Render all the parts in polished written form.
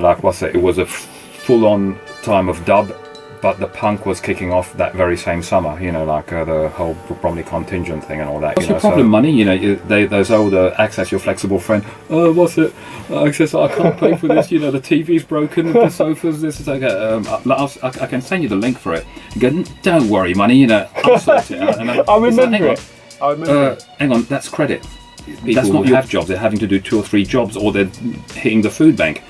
Like what's it? It was a full-on time of dub, but the punk was kicking off that very same summer. Like the whole Bromley contingent thing and all that. What's your problem, money? Those older Access, your flexible friend. Oh, what's it? Access, I can't pay for this. The TV's broken, the sofas. This is like I can send you the link for it. You go, don't worry, money. I'll sort it out. And I remember it. Hang on, that's credit. That's not have jobs. They're having to do 2 or 3 jobs, or they're hitting the food bank,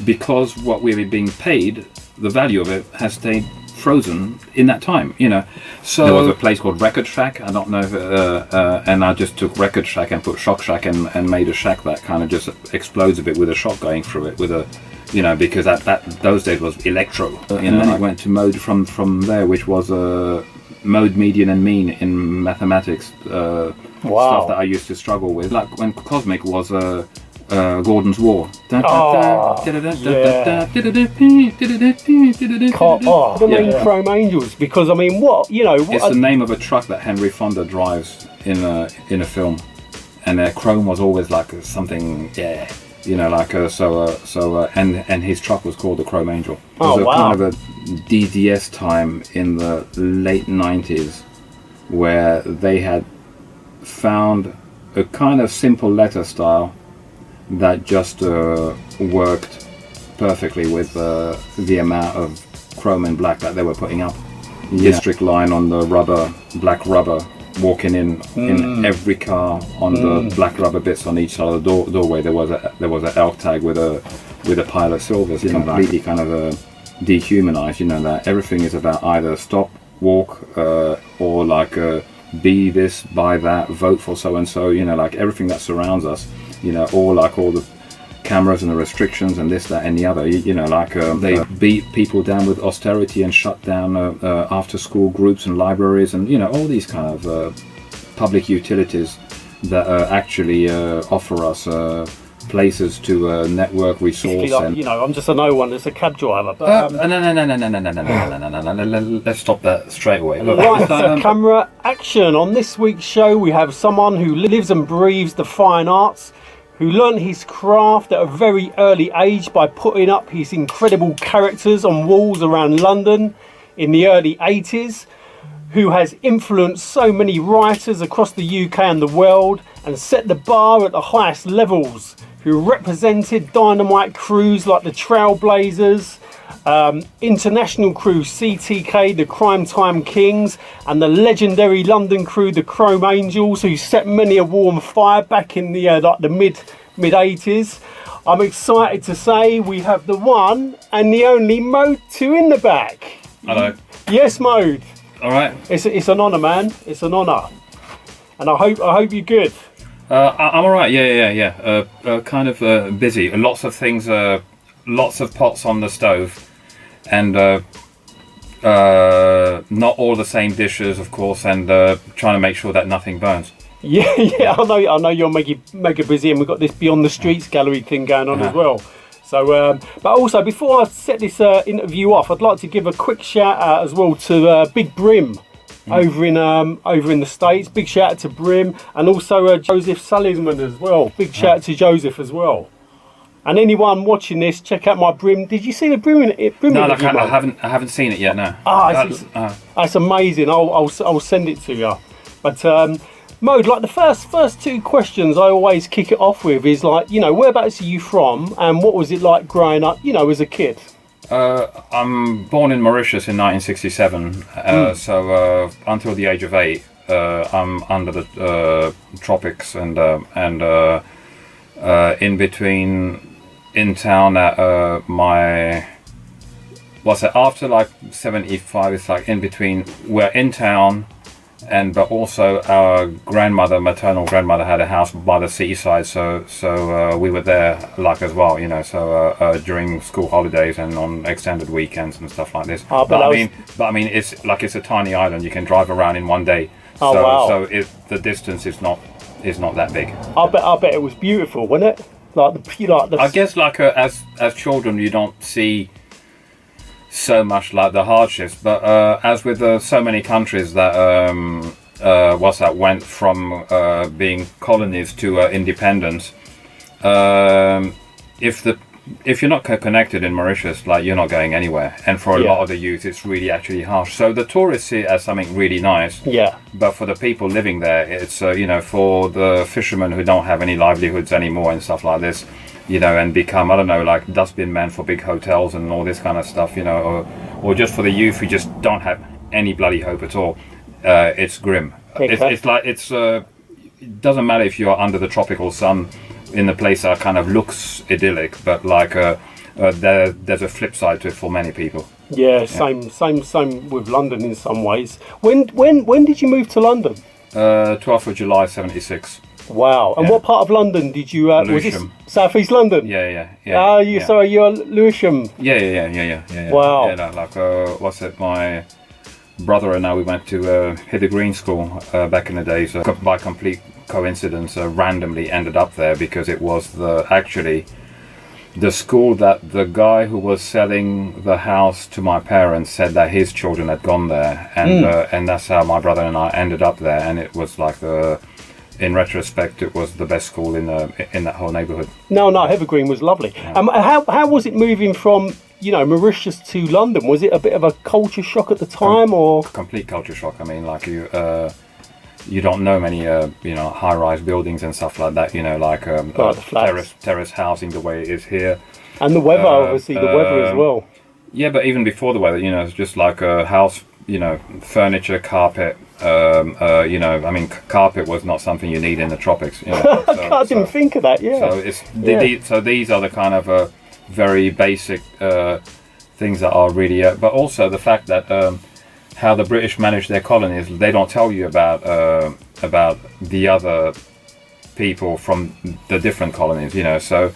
because what we're being paid, the value of it has stayed frozen in that time. So there was a place called Record Shack. I don't know if, and I just took Record Shack and put Shock Shack and made a shack that kind of just explodes a bit with a shock going through it, with a because that those days was electro. And then it went to mode from there, which was mode, median and mean in mathematics. Stuff that I used to struggle with, like when Cosmic was Gordon's War. The name Chrome Angels, because what it's the name of a truck that Henry Fonda drives in a film, and Chrome was always like something, and his truck was called the Chrome Angel. It was kind of a DDS time in the late 90s where they had found a kind of simple letter style that just worked perfectly with the amount of chrome and black that they were putting up. District line on the black rubber, walking in every car on the black rubber bits on each side of the doorway. There was an elk tag with a pile of silvers, completely kind of dehumanized. That everything is about either stop, walk, or like be this, buy that, vote for so and so. Like everything that surrounds us. All the cameras and the restrictions and this, that, and the other. They beat people down with austerity and shut down after-school groups and libraries and all these kind of public utilities that actually offer us places to network, resource. I'm just a no one. It's a cab driver. But no. Let's stop that straight away. Right, camera action. On this week's show, we have someone who lives and breathes the fine arts, who learned his craft at a very early age by putting up his incredible characters on walls around London in the early 80s, who has influenced so many writers across the UK and the world and set the bar at the highest levels, who represented dynamite crews like the Trailblazers, international crew CTK, the Crime Time Kings, and the legendary London crew, the Chrome Angels, who set many a war on fire back in the mid 80s. I'm excited to say we have the one and the only Mode 2 in the back. Hello. Yes, Mode. All right. It's an honour, man. It's an honour, and I hope you're good. I'm all right. Yeah. Kind of busy. Lots of things. Lots of pots on the stove, and not all the same dishes, of course, and trying to make sure that nothing burns. Yeah. I know you're mega busy, and we've got this Beyond the Streets gallery thing going on as well. So, but also before I set this interview off, I'd like to give a quick shout out as well to Big Brim. Over in the States. Big shout out to Brim, and also Joseph Sullivan as well. Big shout out to Joseph as well. And anyone watching this, check out my Brim. Did you see the Brim? No, I haven't seen it yet. No. It's amazing. I'll send it to you. But Mode, like the first 2 questions I always kick it off with is like, whereabouts are you from, and what was it like growing up, as a kid? I'm born in Mauritius in 1967, so until the age of 8, I'm under the tropics and in between, in town at after like 75, it's like in between, we're in town, but also our maternal grandmother had a house by the seaside, so we were there like as well, during school holidays and on extended weekends and stuff like this. But I mean, it's a tiny island. You can drive around in one day. So the distance is not that big. I bet it was beautiful, wasn't it? I guess as children you don't see so much like the hardships, but as with so many countries that went from being colonies to independence, if the if you're not connected in Mauritius, like you're not going anywhere. And for a lot of the youth, it's really actually harsh. So the tourists see it as something really nice. Yeah. But for the people living there, it's for the fishermen who don't have any livelihoods anymore and stuff like this, and become, I don't know, like dustbin men for big hotels and all this kind of stuff, or just for the youth who just don't have any bloody hope at all. It's grim. Okay. It doesn't matter if you're under the tropical sun in the place that kind of looks idyllic, but like there's a flip side to it for many people. Yeah, same with London in some ways. When did you move to London? 12th of July 76. Wow. And what part of London did you was this South East London? Yeah. Sorry, you're Lewisham. Yeah. Wow. Yeah, what's it, my brother and I, we went to Hither Green School back in the days. By complete coincidence, randomly ended up there because it was the school that the guy who was selling the house to my parents said that his children had gone there, and that's how my brother and I ended up there. And it was like in retrospect, it was the best school in that whole neighbourhood. No, Hither Green was lovely. Yeah. How was it moving from Mauritius to London? Was it a bit of a culture shock at the time, or complete culture shock? I mean, like you don't know many high-rise buildings and stuff like that. Terrace housing the way it is here, and the weather, obviously the weather as well. Yeah, but even before the weather, it's just like a house. Furniture, carpet. I mean, carpet was not something you need in the tropics. I didn't think of that. Yeah. So these are the kind of very basic things that are really. But also the fact that how the British manage their colonies, they don't tell you about the other people from the different colonies. So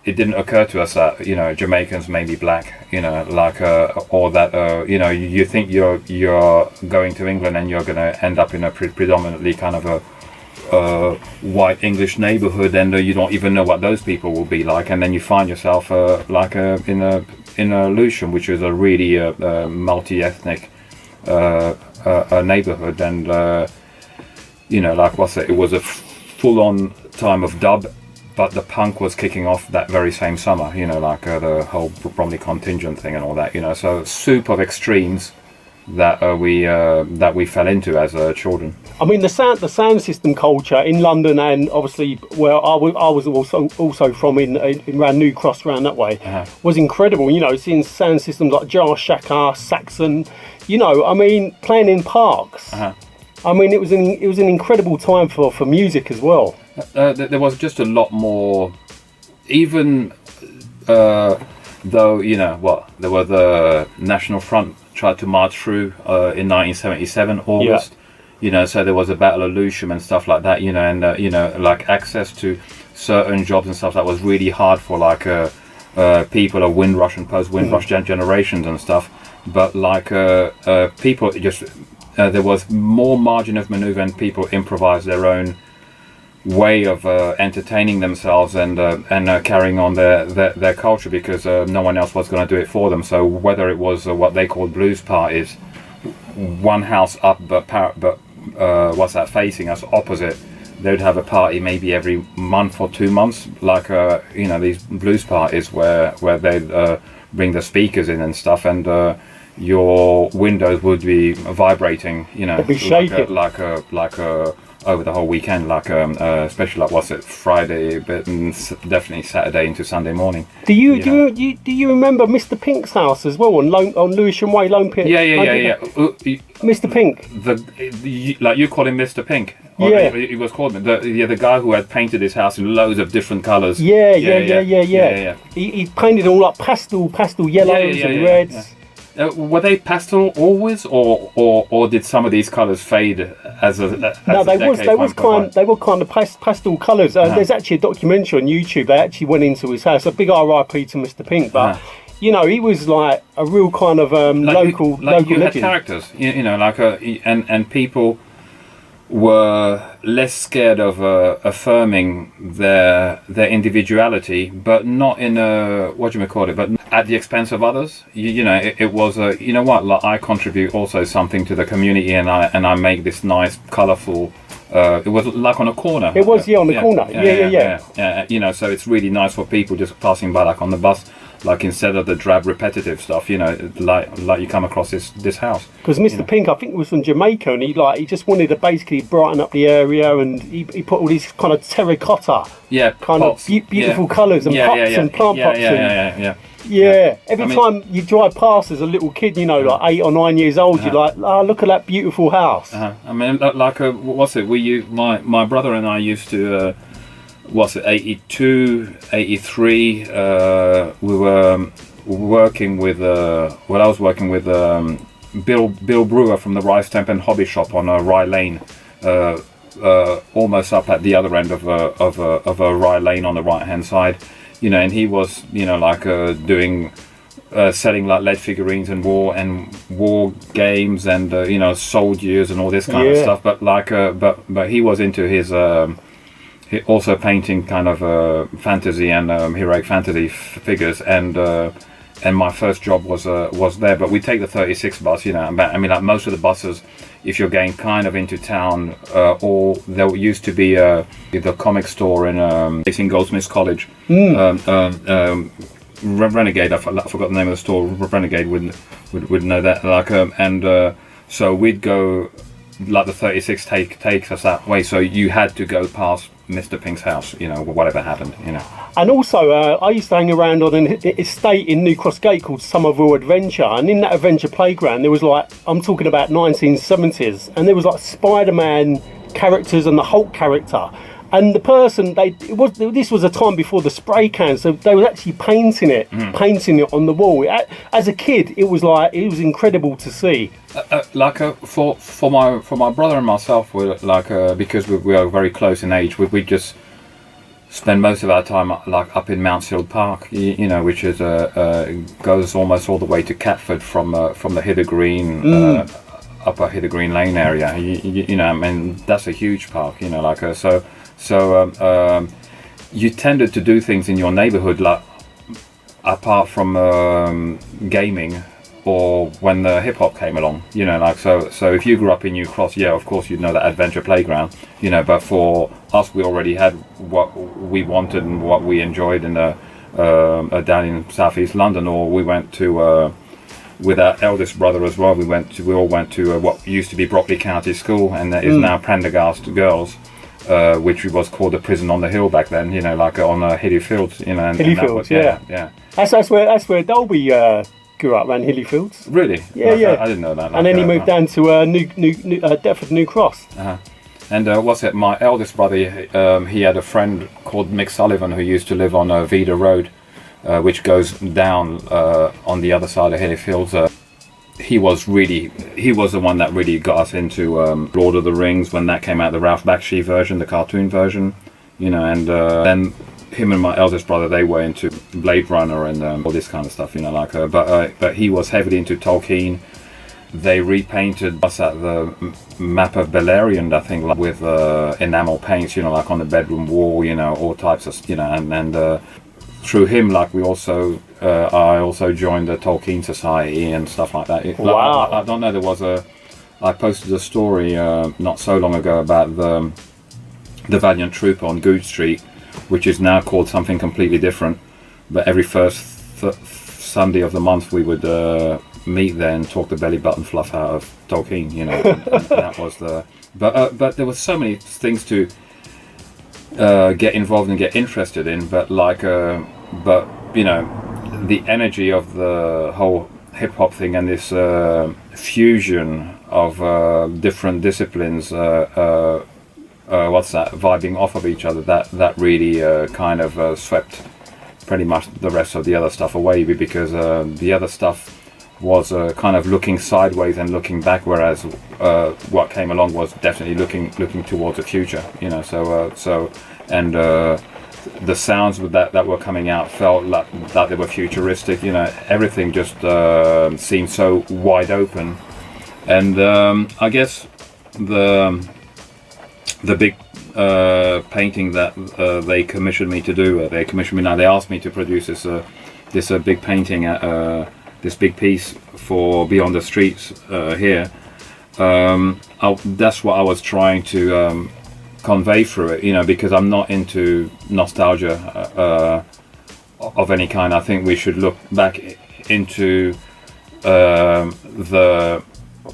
it didn't occur to us that Jamaicans may be black, or that you think you're going to England and you're going to end up in a predominantly kind of a white English neighbourhood, and you don't even know what those people will be like, and then you find yourself in a Lewisham, which is a really multi-ethnic neighbourhood, and it was a full-on time of dub. But the punk was kicking off that very same summer, the whole Bromley contingent thing and all that, So soup of extremes that we fell into as children. I mean, the sound system culture in London, and obviously where I was also from in around New Cross, around that way, was incredible. Seeing sound systems like Jar Shaka, Saxon, I mean, playing in parks. I mean, it was an incredible time for music as well. There was just a lot more, even though there were the National Front tried to march through in 1977 August. So there was a Battle of Lewisham and stuff like that. And like access to certain jobs and stuff that was really hard for people of Windrush and post Windrush generations and stuff. But people just. There was more margin of manoeuvre, and people improvised their own way of entertaining themselves and carrying on their culture, because no one else was going to do it for them. So whether it was what they called blues parties, one house up but facing us opposite, they'd have a party maybe every month or 2 months, these blues parties where they'd bring the speakers in and stuff, and your windows would be vibrating, It'd be shaking. like a over the whole weekend, especially Friday, but definitely Saturday into Sunday morning. Do you remember Mr. Pink's house as well on Lewisham Way, Lone Pit? Yeah. Mr. Pink. You call him Mr. Pink. Yeah. He was called the guy who had painted his house in loads of different colours. Yeah. He painted all up pastel yellows and reds. Were they pastel always, or did some of these colours fade as they were kind of pastel colours. There's actually a documentary on YouTube. They actually went into his house. A big RIP to Mr. Pink, but he was like a real kind of local you legend. had characters, and people were less scared of affirming their individuality, but not in a, what do you call it, but at the expense of others. You know, it was a, you know what, like, I contribute also something to the community, and I make this nice, colourful. It was like on a corner. It was, on the corner. Yeah. You know, so it's really nice for people just passing by, like on the bus. Like, instead of the drab, repetitive stuff, you know, like you come across this house. Because Mr. Pink, I think, was from Jamaica, and he just wanted to basically brighten up the area, and he put all these kind of terracotta, pots, of beautiful colours and pots and plant pots. Yeah. Every time you drive past as a little kid, you know, like 8 or 9 years old, you're like, look at that beautiful house. I mean, like, what's it? My brother and I used to. 82, 83, we were working with, I was working with Bill Brewer from the Rice Temp and Hobby Shop on Rye Lane, almost up at the other end of a Rye Lane on the right hand side, you know, and he was, you know, like doing selling like lead figurines and war games and you know, soldiers and all this kind of stuff, but like but he was into his also painting kind of fantasy and heroic fantasy figures, and my first job was there. But we take the 36 bus, you know. I mean, like most of the buses, if you're getting kind of into town, or there used to be the comic store in Goldsmiths College, Renegade. I forgot the name of the store. Renegade would know that. Like so we'd go. Like the 36 takes us that way, so you had to go past Mr. Pink's house, you know, whatever happened, you know. And also, I used to hang around on an estate in New Cross Gate called Somerville Adventure, and in that adventure playground there was, like, I'm talking about 1970s, and there was like Spider-Man characters and the Hulk character. And the person, this was a time before the spray can, so they were actually painting it on the wall. As a kid, it was incredible to see. For my brother and myself, we're like because we are very close in age, we just spend most of our time like up in Mountsfield Park, you know, which is goes almost all the way to Catford from the Hither Green. Upper Hither Green Lane area, you know, I mean, that's a huge park, you know, like so you tended to do things in your neighborhood, like apart from gaming or when the hip hop came along, you know, like so if you grew up in New Cross, yeah, of course you'd know that adventure playground, you know, but for us, we already had what we wanted and what we enjoyed in down in southeast London, or we went to with our eldest brother as well. We all went to what used to be Brockley County School, and that is now Prendergast Girls, which was called the Prison on the Hill back then. You know, like on Hilly Fields. You know, Hilly Fields, yeah. That's where Dolby grew up, around Hilly Fields. Really? Yeah, yeah. I didn't know that. And then he moved down to Deptford, New Cross. And my eldest brother, he had a friend called Mick Sullivan who used to live on Vida Road, which goes down on the other side of Hilly Fields. He was the one that really got us into Lord of the Rings when that came out, the Ralph Bakshi version, the cartoon version, you know, and then him and my eldest brother, they were into Blade Runner and all this kind of stuff, you know, like, but he was heavily into Tolkien. They repainted us at the map of Beleriand, I think, like, with enamel paints, you know, like on the bedroom wall, you know, all types of, you know, and through him, like, we also, I also joined the Tolkien Society and stuff like that. Wow. I don't know, I posted a story not so long ago about the Valiant Trooper on Goode Street, which is now called something completely different. But every first Sunday of the month, we would meet there and talk the belly button fluff out of Tolkien, you know. And that was the. But there were so many things to get involved and get interested in. But but you know, the energy of the whole hip hop thing and this fusion of different disciplines. Vibing off of each other, that really kind of swept pretty much the rest of the other stuff away, because the other stuff was kind of looking sideways and looking back, whereas what came along was definitely looking towards the future, you know. And the sounds that were coming out felt like that they were futuristic, you know. Everything just seemed so wide open, and I guess the big painting that they commissioned me to do. They commissioned me now. They asked me to produce this big painting, this big piece for Beyond the Streets here. That's what I was trying to convey through it, because I'm not into nostalgia of any kind. I think we should look back into the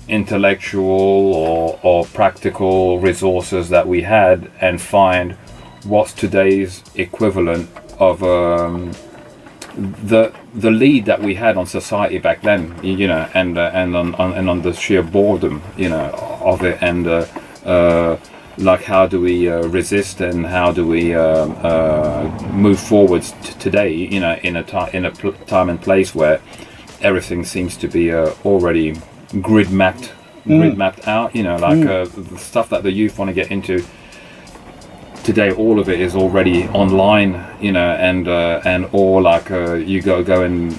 intellectual or practical resources that we had and find what's today's equivalent of the lead that we had on society back then, and on the sheer boredom, of it, and like how do we resist and how do we move forwards today, in a time and place where everything seems to be already grid mapped out, the stuff that the youth want to get into today. All of it is already online, and or you got to go and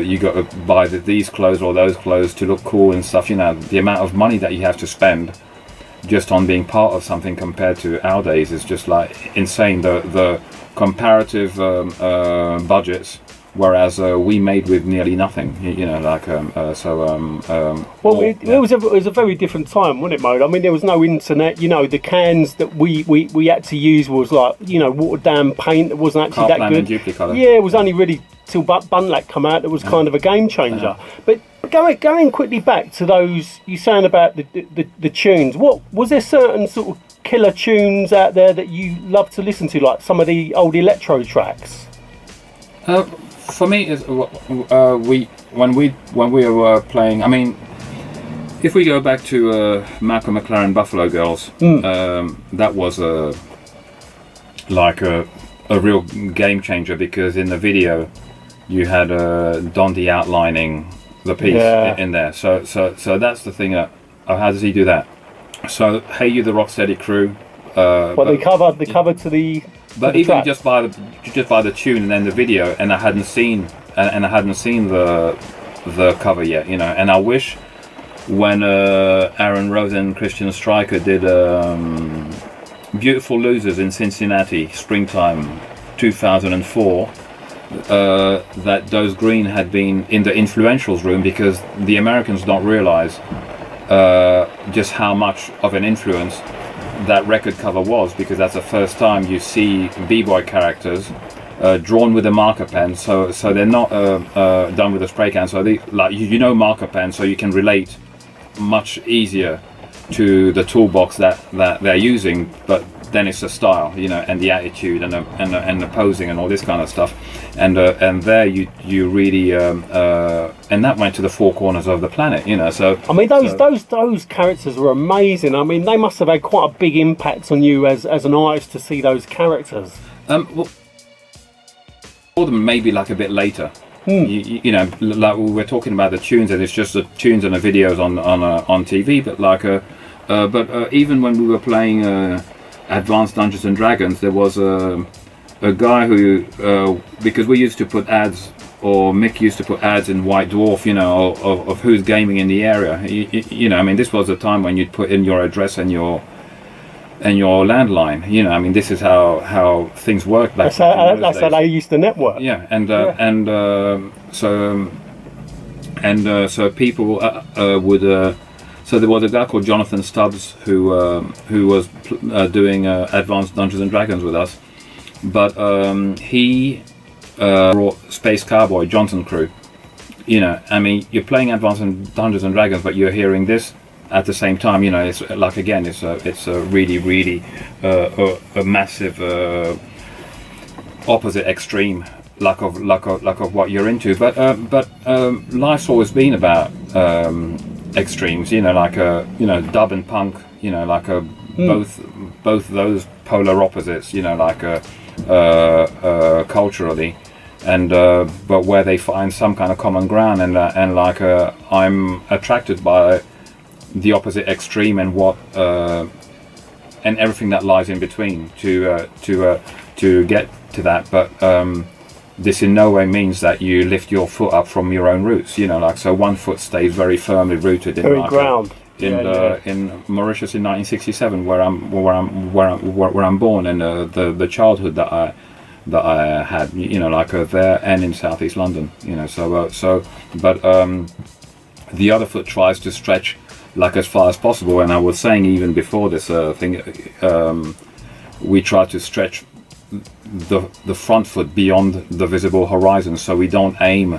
you got to buy these clothes or those clothes to look cool and stuff. The amount of money that you have to spend just on being part of something compared to our days is just like insane. The comparative budgets, whereas we made with nearly nothing, Well, it was a very different time, wasn't it, Mo? I mean, there was no internet. The cans that we had to use was like, watered down paint that wasn't actually that good. And Duplicolour. Yeah, it was only really till Bunlack come out that was kind of a game changer. But going quickly back to those, you saying about the tunes. What was there certain sort of killer tunes out there that you love to listen to, like some of the old electro tracks? For me, when we were playing, I mean, if we go back to Malcolm McLaren Buffalo Girls, that was a real game changer, because in the video you had Dondi outlining the piece in there. So that's the thing. How does he do that? So Hey You the Rocksteady Crew. They covered to the. But even just by the tune and then the video, and I hadn't seen the cover yet, And I wish when Aaron Rose and Christian Stryker did Beautiful Losers in Cincinnati, springtime 2004, that Dose Green had been in the Influentials room, because the Americans don't realize just how much of an influence that record cover was, because that's the first time you see b-boy characters drawn with a marker pen, so they're not done with a spray can, so they marker pen, so you can relate much easier to the toolbox that they're using, but then it's the style, and the attitude and the posing and all this kind of stuff, and there you really and that went to the four corners of the planet, So I mean, those characters were amazing. I mean, they must have had quite a big impact on you as an artist to see those characters. Well, for them maybe like a bit later. Like we're talking about the tunes, and it's just the tunes and the videos on TV, but even when we were playing Advanced Dungeons and Dragons, there was a guy who, because we used to put ads, or Mick used to put ads in White Dwarf, of who's gaming in the area. I mean, this was a time when you'd put in your address and your landline. I mean, this is how things worked back. That's how they used to network. Yeah, so people would. So there was a guy called Jonathan Stubbs who was doing Advanced Dungeons and Dragons with us, but he brought Space Cowboy Johnson Crew. I mean, you're playing Advanced Dungeons and Dragons, but you're hearing this at the same time. It's like, again, it's a really a massive opposite extreme, like of what you're into. But life's always been about extremes, dub and punk, both those polar opposites, culturally, and but where they find some kind of common ground, and I'm attracted by the opposite extreme and what and everything that lies in between to get to that, but this in no way means that you lift your foot up from your own roots, so one foot stays very firmly rooted in ground. in Mauritius in 1967, where I'm born, and the childhood that I had, like there and in southeast London, but the other foot tries to stretch like as far as possible, and I was saying even before this thing, we try to stretch the front foot beyond the visible horizon, so we don't aim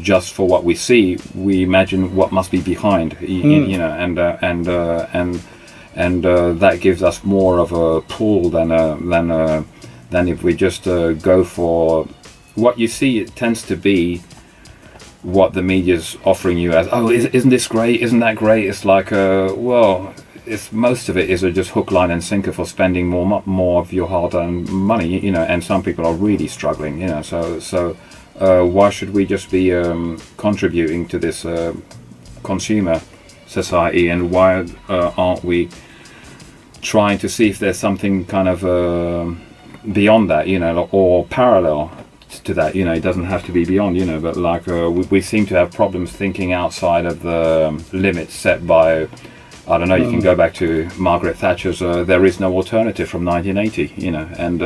just for what we see. We imagine what must be behind, and that gives us more of a pull than if we just go for what you see. It tends to be what the media's offering you as, isn't this great? Isn't that great? It's like, it's most of it is just hook, line, and sinker for spending more of your hard-earned money, and some people are really struggling, So why should we just be contributing to this consumer society, and why aren't we trying to see if there's something kind of beyond that, or parallel to that? It doesn't have to be beyond, but like we seem to have problems thinking outside of the limits set by, I don't know, you can go back to Margaret Thatcher's there is no alternative from 1980, and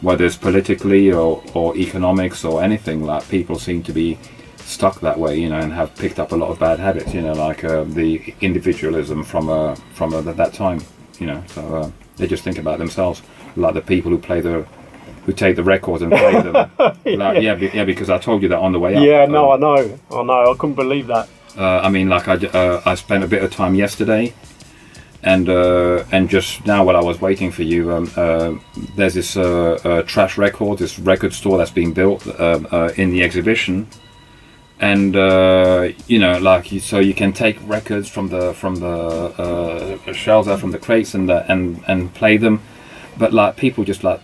whether it's politically or economics or anything, like people seem to be stuck that way, and have picked up a lot of bad habits, like the individualism from that time, so they just think about themselves, like the people who take the records and play them. Because I told you that on the way up. Yeah, no, I know, I couldn't believe that. I spent a bit of time yesterday, and just now while I was waiting for you, there's this Trash Records, this record store that's being built in the exhibition, and so you can take records from the shelves there, from the crates, and play them, but like people just like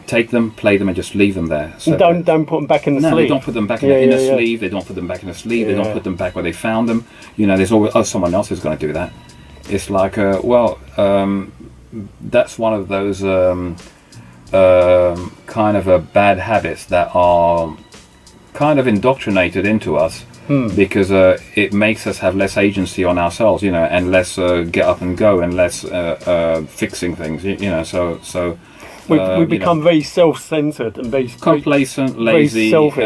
take them, play them, and just leave them there. So don't put them back in the sleeve. No, they don't put them back in the sleeve. They don't put them back in the sleeve. They don't put them back where they found them. There's always someone else who's going to do that. It's like that's one of those kind of bad habits that are kind of indoctrinated into us, because it makes us have less agency on ourselves, and less get up and go, and less fixing things, so we become very self-centered and very complacent, lazy, very selfish.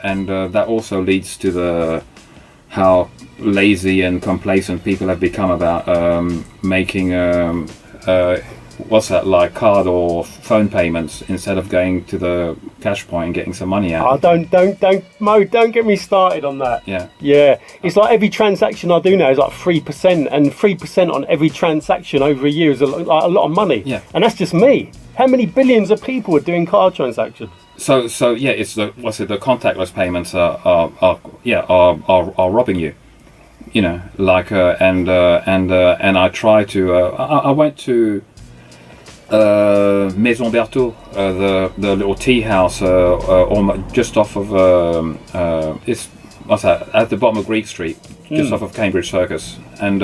And that also leads to how lazy and complacent people have become about making card or phone payments instead of going to the cash point and getting some money out. Mo, don't get me started on that. Yeah, it's like every transaction I do now is like 3%, and 3% on every transaction over a year is a lot of money. Yeah, and that's just me. How many billions of people are doing card transactions? So it's the contactless payments are robbing you, and I try to I went to Maison Berthaud, the little tea house, just off of it's at the bottom of Greek Street, just off of Cambridge Circus, and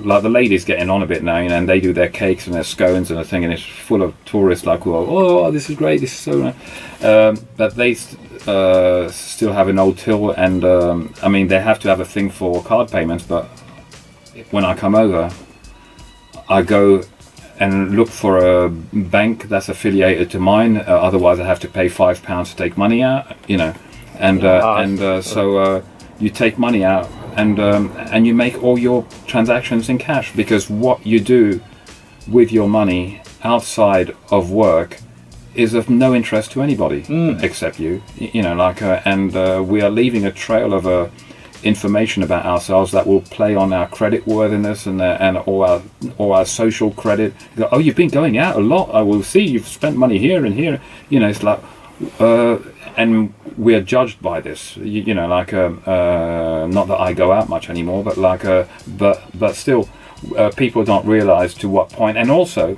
like the ladies getting on a bit now, and they do their cakes and their scones and a thing, and it's full of tourists like, oh, this is great, this is so nice. But they still have an old till, and they have to have a thing for card payments, but when I come over, I go and look for a bank that's affiliated to mine, otherwise I have to pay £5 to take money out, so you take money out, and you make all your transactions in cash, because what you do with your money outside of work is of no interest to anybody except you. And we are leaving a trail of information about ourselves that will play on our credit worthiness and all our social credit. Oh, you've been going out a lot. I will see you've spent money here and here. It's like. And we're judged by this, not that I go out much anymore, but but still, people don't realise to what point. And also,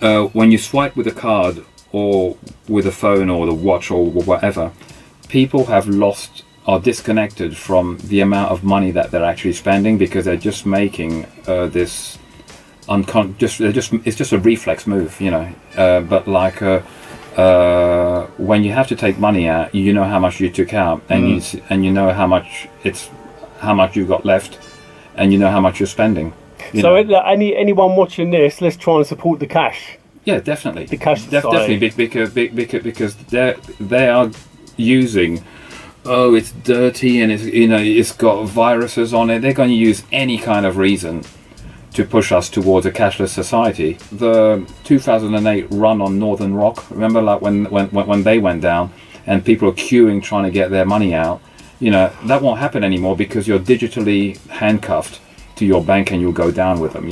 when you swipe with a card or with a phone or the watch or whatever, people are disconnected from the amount of money that they're actually spending, because they're just making this it's just a reflex move, but when you have to take money out, you know how much you took out, and you know how much you've got left, and you know how much you're spending. Anyone watching this, let's try and support the cash. Yeah, definitely. The cash society. Definitely, because they are using. Oh, it's dirty and it's got viruses on it. They're going to use any kind of reason to push us towards a cashless society. The 2008 run on Northern Rock, remember, like when they went down and people are queuing trying to get their money out. That won't happen anymore because you're digitally handcuffed to your bank and you'll go down with them.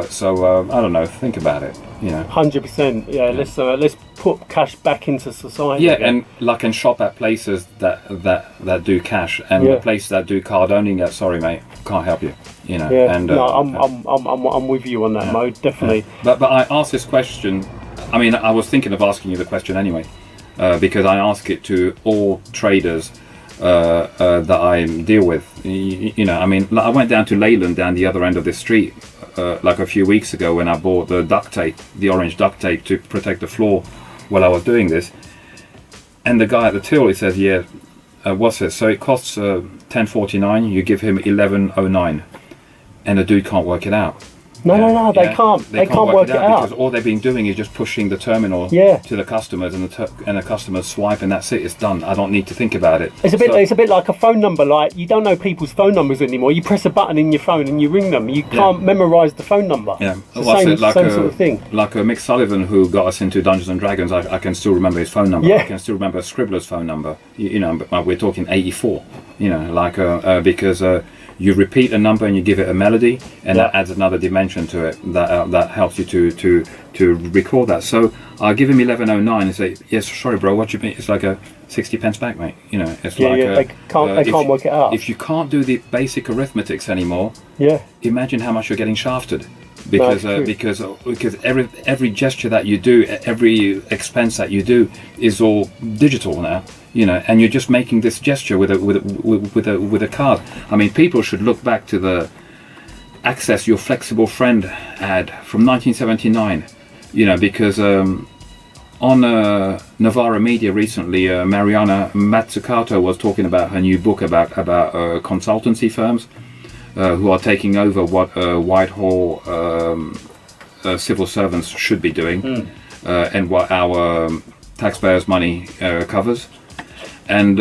So I don't know. Think about it. 100%. Yeah. Let's put cash back into society. Yeah, again. and shop at places that do cash, and the places that do card only. Sorry, mate, can't help you. Yeah. And I'm with you on that, Mo. Definitely. Yeah. But I asked this question. I mean, I was thinking of asking you the question anyway, because I ask it to all traders that I deal with. I mean, I went down to Leyland down the other end of this street like a few weeks ago when I bought the duct tape, the orange duct tape to protect the floor while I was doing this. And the guy at the till, he says, "Yeah, what's it? So it costs $10.49. You give him $11.09," and the dude can't work it out. No, they can't. They can't work it out because all they've been doing is just pushing the terminal to the customers, and the customers swipe, and that's it. It's done. I don't need to think about it. It's a bit like a phone number. Like, you don't know people's phone numbers anymore. You press a button in your phone and you ring them. You can't memorise the phone number. Yeah, same sort of thing. Like Mick Sullivan, who got us into Dungeons and Dragons. I can still remember his phone number. Yeah. I can still remember Scribbler's phone number. But we're talking 84. Because. You repeat a number and you give it a melody, and that adds another dimension to it that helps you to record that. So I'll give him 11.09 and say, "Yes, sorry, bro. What you mean? It's like a 60 pence back, mate. It's they can't work it out. If you can't do the basic arithmetics anymore, imagine how much you're getting shafted." Because every gesture that you do, every expense that you do, is all digital now. And you're just making this gesture with a card. I mean, people should look back to the Access Your Flexible Friend ad from 1979. Because on Novara Media recently, Mariana Mazzucato was talking about her new book about consultancy firms who are taking over what Whitehall civil servants should be doing, and what our taxpayers' money covers. And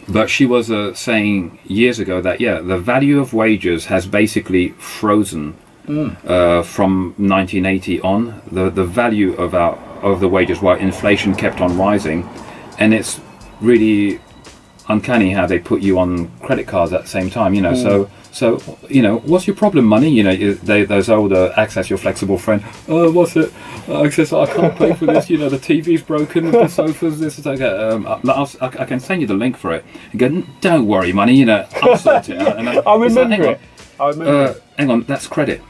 but she was saying years ago that the value of wages has basically frozen from 1980 on. The value of the wages, while inflation kept on rising, and it's really uncanny how they put you on credit cards at the same time. So what's your problem, money? Those old Access Your Flexible Friend. Oh, what's it? Access, I can't pay for this. The TV's broken, the sofa's this. It's like I can send you the link for it. And go, don't worry, money. I'll sort it out. And I remember it. Hang on, that's credit.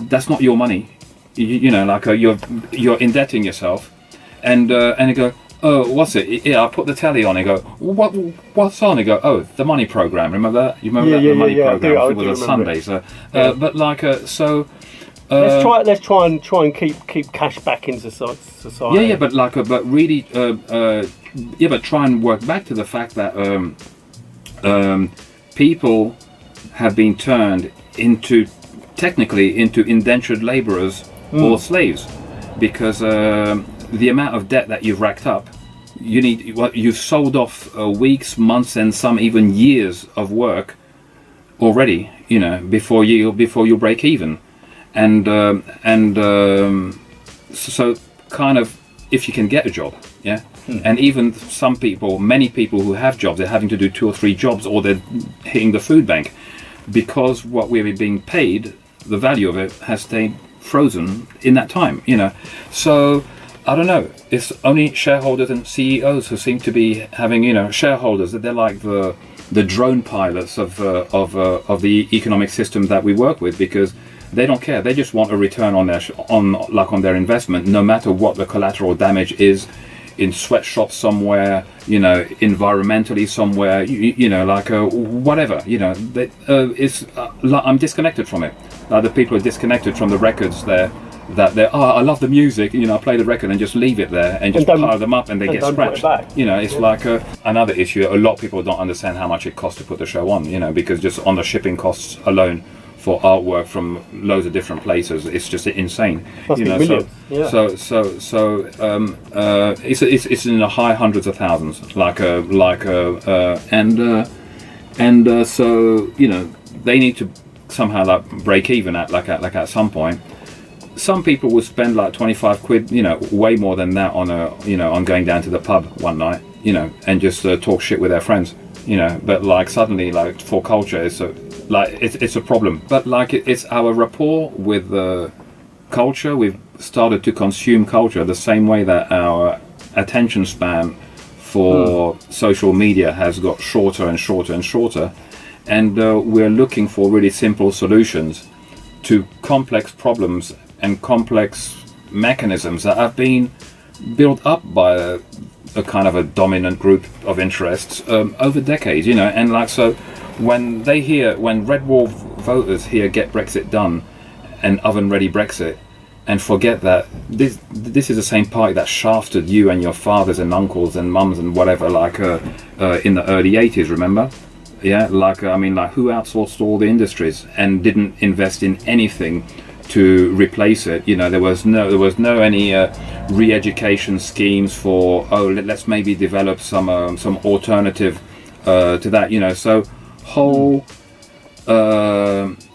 That's not your money. You're indebting yourself, and you go, "Oh, what's it? Yeah, I put the telly on." And go, "What's on?" And go, "Oh, the money program. Remember that? You remember the money program? It was a Sunday." So, but let's try and keep cash back into society. Yeah, but really, but try and work back to the fact that people have been turned technically into indentured labourers or slaves, because the amount of debt that you've racked up, you've sold off weeks, months, and some even years of work already. Before you break even, and so kind of, if you can get a job, and even many people who have jobs, they're having to do 2 or 3 jobs, or they're hitting the food bank, because what we're being paid, the value of it has stayed frozen in that time. So. I don't know. It's only shareholders and CEOs who seem to be having, shareholders, that they're like the drone pilots of the economic system that we work with, because they don't care. They just want a return on their investment, no matter what the collateral damage is, in sweatshops somewhere, environmentally somewhere, whatever. I'm disconnected from it. The people are disconnected from the records there. that they're, oh, I love the music, you know, I play the record and just leave it there and just pile them up and they get scratched. You know, it's like another issue. A lot of people don't understand how much it costs to put the show on, you know, because just on the shipping costs alone for artwork from loads of different places, it's just insane. Must be millions. It's in the high hundreds of thousands, so you know, they need to somehow like break even at some point. Some people will spend like 25 quid, you know, way more than that on going down to the pub one night, you know, and just talk shit with their friends, you know. But like suddenly, like for culture, it's a problem. But like it's our rapport with the culture. We've started to consume culture the same way that our attention span for social media has got shorter and shorter and shorter, and we're looking for really simple solutions to complex problems and complex mechanisms that have been built up by a kind of a dominant group of interests over decades, you know. And like, so when Red Wall voters hear "Get Brexit Done" and "Oven Ready Brexit," and forget that this is the same party that shafted you and your fathers and uncles and mums and whatever, like in the early 80s, remember? Yeah, like I mean, like who outsourced all the industries and didn't invest in anything to replace it? You know, there was no any re-education schemes for, oh, let's maybe develop some alternative to that, you know. So whole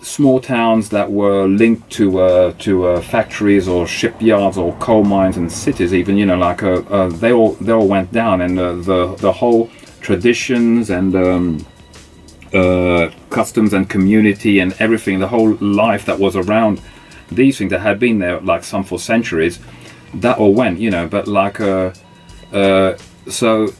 small towns that were linked to factories or shipyards or coal mines and cities, even, you know, like they all went down, and the whole traditions and customs and community and everything, the whole life that was around these things that had been there like some for centuries, that all went, you know. But like so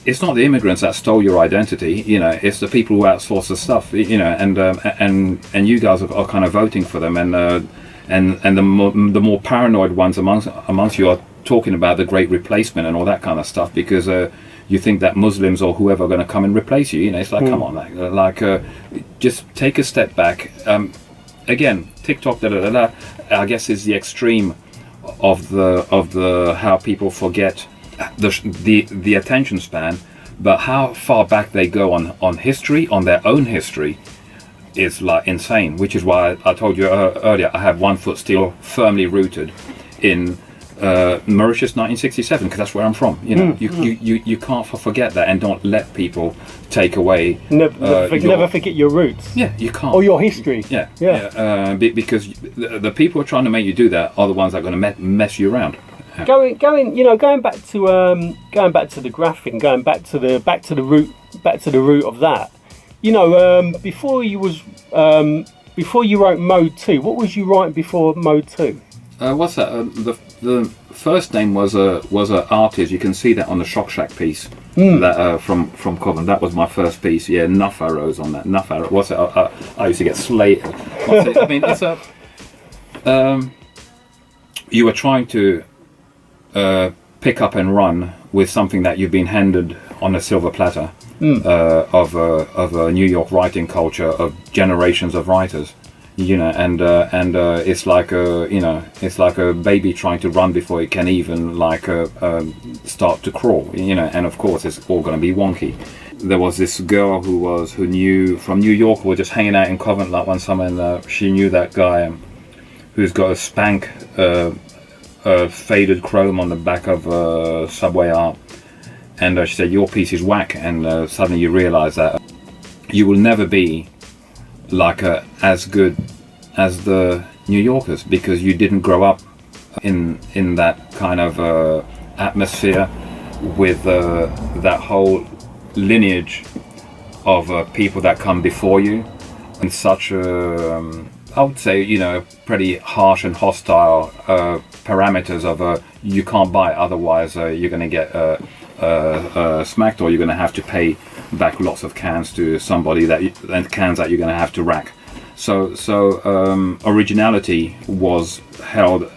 it's not the immigrants that stole your identity, you know, it's the people who outsource the stuff, you know, and you guys are kind of voting for them, and the more paranoid ones amongst you are talking about the great replacement and all that kind of stuff, because you think that Muslims or whoever are going to come and replace you, you know. It's like, come on, like just take a step back. Again, TikTok, I guess, is the extreme of the how people forget the attention span, but how far back they go on history, on their own history, is like insane. Which is why I told you earlier, I have one foot still firmly rooted in Mauritius 1967, because that's where I'm from, you know. You can't forget that, and don't let people take away never forget your roots. Yeah, you can't. Or your history. Because the people who are trying to make you do that are the ones that are going to mess you around. Going back to the graphic, and going back to the root of that, you know, before you wrote Mode 2, what was you writing before Mode 2? What's that? The first name was a artist. You can see that on the Shock Shack piece that from Cobham. That was my first piece. Yeah, Nuff Arrows on that. Nuff Arrow. What's it? I used to get slated. What's it? I mean, it's a. You were trying to pick up and run with something that you've been handed on a silver platter of a New York writing culture of generations of writers. You know, and it's like it's like a baby trying to run before it can even start to crawl. You know, and of course it's all going to be wonky. There was this girl who knew from New York, who was just hanging out in Covent like one summer, and she knew that guy who's got a Spank faded chrome on the back of Subway art, and she said, "Your piece is whack," and suddenly you realise that you will never be like as good as the New Yorkers, because you didn't grow up in that kind of atmosphere with that whole lineage of people that come before you, and such I would say, you know, pretty harsh and hostile parameters of you can't buy, otherwise you're going to get smacked, or you're going to have to pay back lots of cans to somebody and cans that you're going to have to rack. So originality was held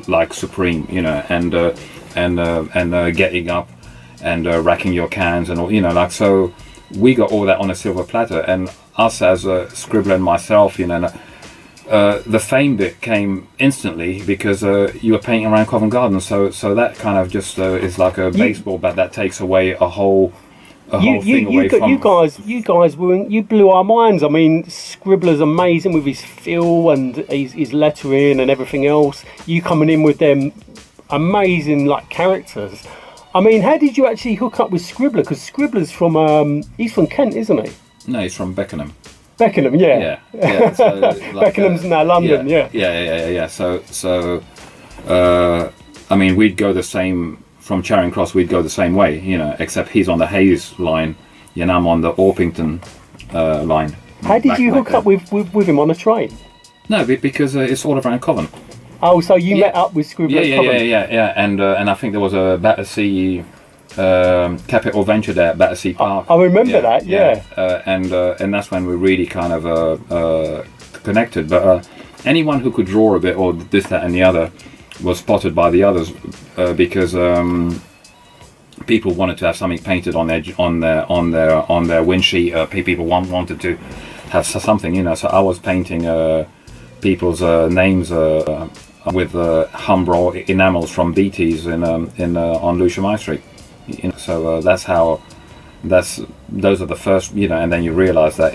like supreme, you know, and getting up and racking your cans and all, you know, like, so we got all that on a silver platter, and us as a scribbler and myself, you know, the fame bit came instantly because you were painting around Covent Garden, so that kind of just is like a baseball bat that takes away a whole thing away from. You guys you blew our minds. I mean, Scribbler's amazing with his feel and his lettering and everything else. You coming in with them amazing like characters. I mean, how did you actually hook up with Scribbler? Because Scribbler's from he's from Kent, isn't he? No, he's from Beckenham. Beckenham, yeah. So, like, Beckenham's now London, yeah. So, I mean, we'd go the same from Charing Cross. We'd go the same way, you know, except he's on the Hayes line, and I'm on the Orpington line. How did you hook up with him on a train? No, because it's all around Covent. Oh, so you met up with Scribbler at Covent? Yeah. And I think there was a Battersea capital venture there at Battersea Park. I remember that, yeah. And that's when we really kind of connected. But anyone who could draw a bit or this, that, and the other was spotted by the others because people wanted to have something painted on their windsheet. People wanted to have something, you know. So I was painting people's names with Humbrol enamels from BT's on Lewisham High Street. You know, so those are the first, you know, and then you realise that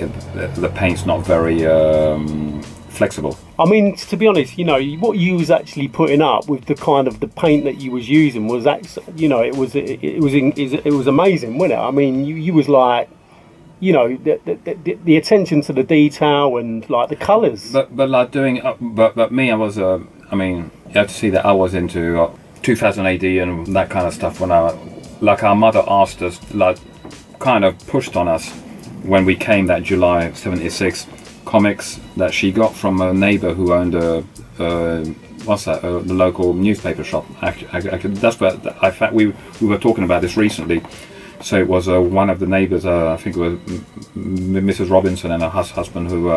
the paint's not very flexible. I mean, to be honest, you know, what you was actually putting up with the kind of the paint that you was using was actually, you know, it was amazing, wasn't it? I mean, you was like, you know, the attention to the detail and like the colours. But like doing, but me, I was, I mean, you have to see that I was into 2000 AD and that kind of stuff when like our mother asked us, like kind of pushed on us when we came that July 76, comics that she got from a neighbour who owned the local newspaper shop. Actually, that's where we were talking about this recently. So it was one of the neighbours, I think it was Mrs. Robinson and her husband, who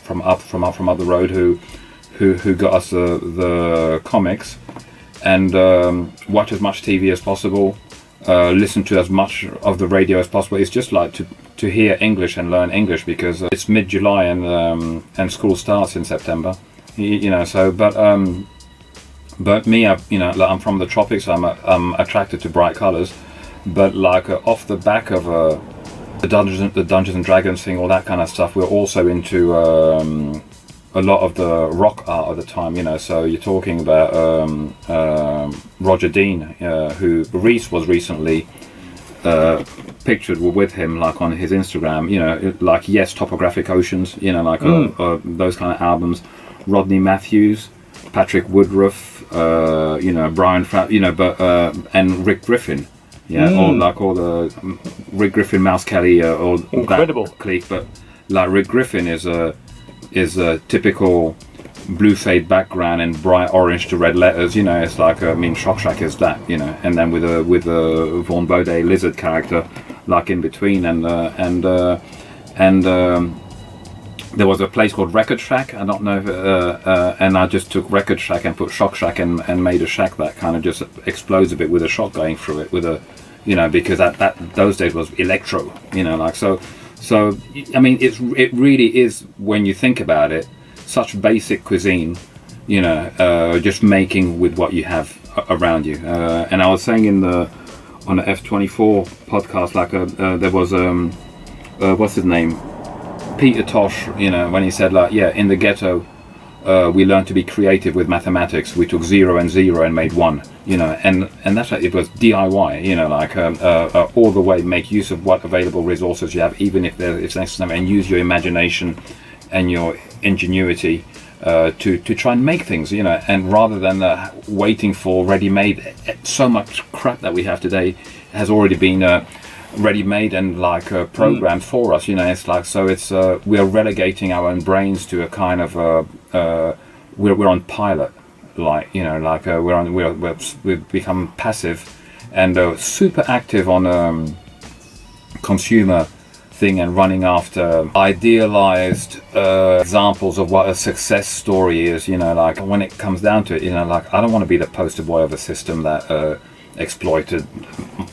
from up the road, who got us the comics, and watch as much TV as possible. Listen to as much of the radio as possible. It's just like to hear English and learn English because it's mid-July and school starts in September. You know, so but me, like I'm from the tropics. I'm attracted to bright colours, but like off the back of the Dungeons and Dragons thing, all that kind of stuff. We're also into a lot of the rock art of the time, you know. So you're talking about Roger Dean, who Reese was recently pictured with him, like on his Instagram, you know, like Yes, Topographic Oceans, you know, like those kind of albums. Rodney Matthews, Patrick Woodruff, you know, Brian, you know, but and Rick Griffin, yeah, all the Rick Griffin, Mouse Kelly, all incredible that clique. But like Rick Griffin is a typical blue fade background and bright orange to red letters, you know. It's like, I mean, Shock Shack is that, you know, and then with a Vaughn Baudet lizard character like in between, and there was a place called Record Shack. I don't know if, and I just took Record Shack and put Shock Shack and made a shack that kind of just explodes a bit with a shot going through it, with a, you know, because that those days was electro, you know, like so. I mean, it really is, when you think about it, such basic cuisine, you know, just making with what you have around you. And I was saying on the F24 podcast, like there was what's his name, Peter Tosh, you know, when he said, like, yeah, in the ghetto we learned to be creative with mathematics. We took 0 and 0 and made 1, you know, and that's it was DIY, you know, like all the way, make use of what available resources you have, even if it's necessary, and use your imagination and your ingenuity to try and make things, you know, and rather than waiting for ready-made. So much crap that we have today has already been ready-made and like programmed for us, you know. It's like, so it's we are relegating our own brains to a kind of we're on pilot, like, you know, like we've become passive and super active on consumer thing and running after idealized examples of what a success story is, you know. Like when it comes down to it, you know, like I don't want to be the poster boy of a system that exploited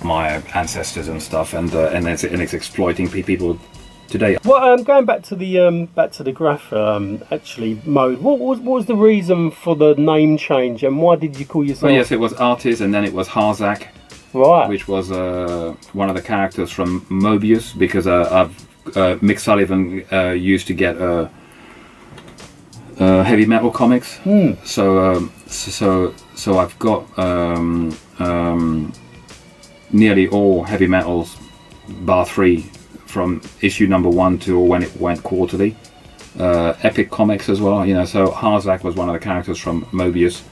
my ancestors and stuff, and it's exploiting people today. Well, going back to the graph actually mode. What was the reason for the name change, and why did you call yourself? Well, yes, it was Artis, and then it was Harzak, right? Which was one of the characters from Mobius, because Mick Sullivan used to get heavy metal comics. So I've got nearly all heavy metals, bar 3, from issue number 1 to when it went quarterly. Epic Comics as well, so Harzak was one of the characters from Mobius.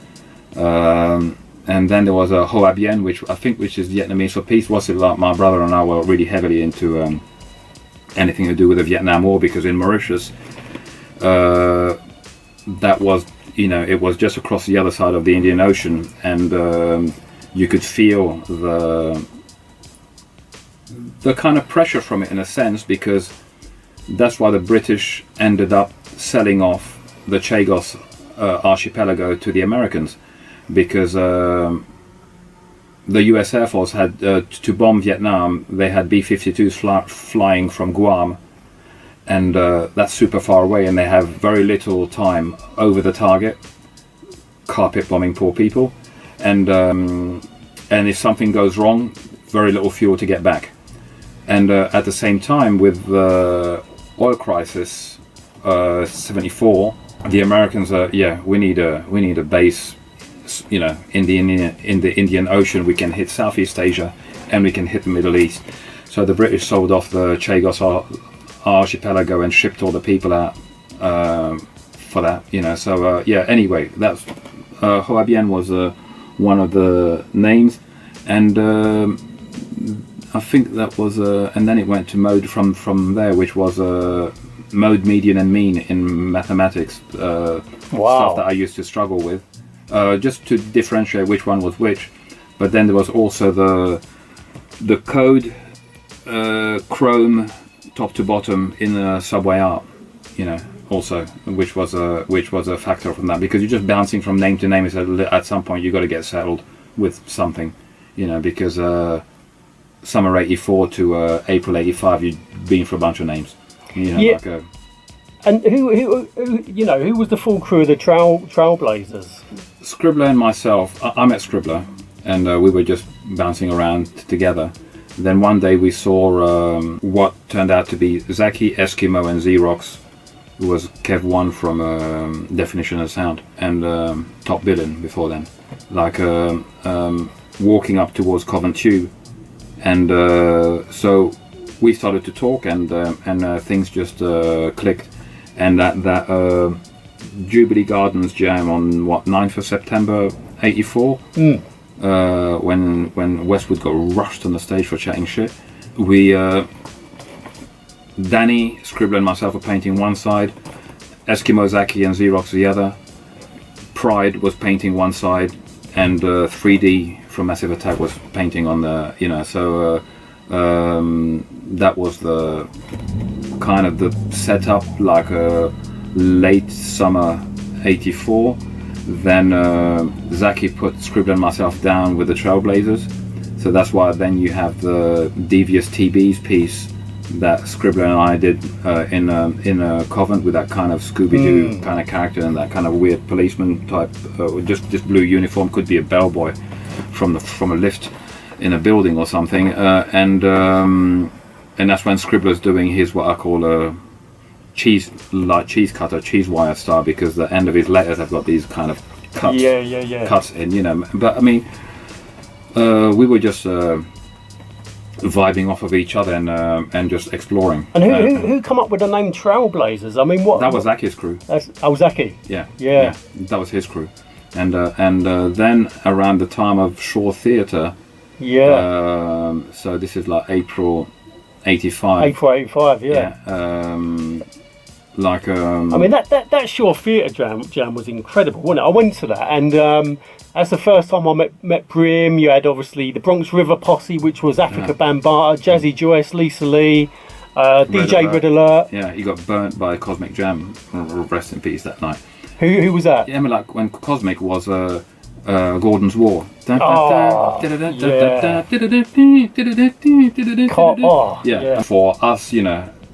And then there was a Hoa Bien, which is Vietnamese for peace. Was it like my brother and I were really heavily into anything to do with the Vietnam War, because in Mauritius, that was, it was just across the other side of the Indian Ocean, and you could feel the kind of pressure from it, in a sense, because that's why the British ended up selling off the Chagos archipelago to the Americans, because the US Air Force had to bomb Vietnam. They had B-52s flying from Guam, and that's super far away, and they have very little time over the target, carpet bombing poor people, and if something goes wrong, very little fuel to get back. And at the same time, with the oil crisis, 74, the Americans we need a base, in the Indian Ocean. We can hit Southeast Asia, and we can hit the Middle East. So the British sold off the Chagos archipelago and shipped all the people out for that. So anyway, that's Hoa Bien was one of the names, and I think that was, and then it went to mode from there, which was mode, median, and mean in mathematics. Stuff that I used to struggle with, just to differentiate which one was which. But then there was also the code, Chrome, top to bottom in Subway Art, also, which was a factor from that, because you're just bouncing from name to name. At some point you got to get settled with something, because summer 84 to April 85, you'd been for a bunch of names. And who was the full crew of the Trailblazers? Scribbler and myself. I met Scribbler, and we were just bouncing around together. Then one day we saw what turned out to be Zaki, Eskimo, and Xerox, who was Kev One from Definition of Sound, and Top Billing before then, walking up towards Covent Tube. And so we started to talk, and things just clicked. And that Jubilee Gardens jam on 9th of September 84, when Westwood got rushed on the stage for chatting shit, we Danny, Scribbler, and myself were painting one side, Eskimo, Zaki, and Xerox the other. Pride was painting one side, and 3D from Massive Attack was painting on the, that was the kind of the setup, like late summer 84. Then Zaki put Scribbler and myself down with the Trailblazers, so that's why then you have the Devious TBs piece that Scribbler and I did in a Covent, with that kind of Scooby-Doo kind of character and that kind of weird policeman type, just blue uniform, could be a bellboy from a lift in a building or something, and that's when Scribbler's doing his, what I call a cheese cutter, cheese wire style, because the end of his letters have got these kind of cuts, cuts in, But I mean, we were just vibing off of each other and just exploring. And who come up with the name Trailblazers? I mean, what? That was Zaki's crew. Zaki. Yeah, that was his crew. And then around the time of Shaw Theatre. Yeah. So this is like April 85. April 85. Yeah. I mean, that Shaw Theatre jam was incredible, wasn't it? I went to that, and that's the first time I met Brim. You had obviously the Bronx River Posse, which was Africa Bambaataa, Jazzy Joyce, Lisa Lee, DJ Red Alert. Yeah, he got burnt by Cosmic Jam. Rest in peace that night. Who was that? Yeah, I mean, like when Cosmic was Gordon's War. Yeah. For us,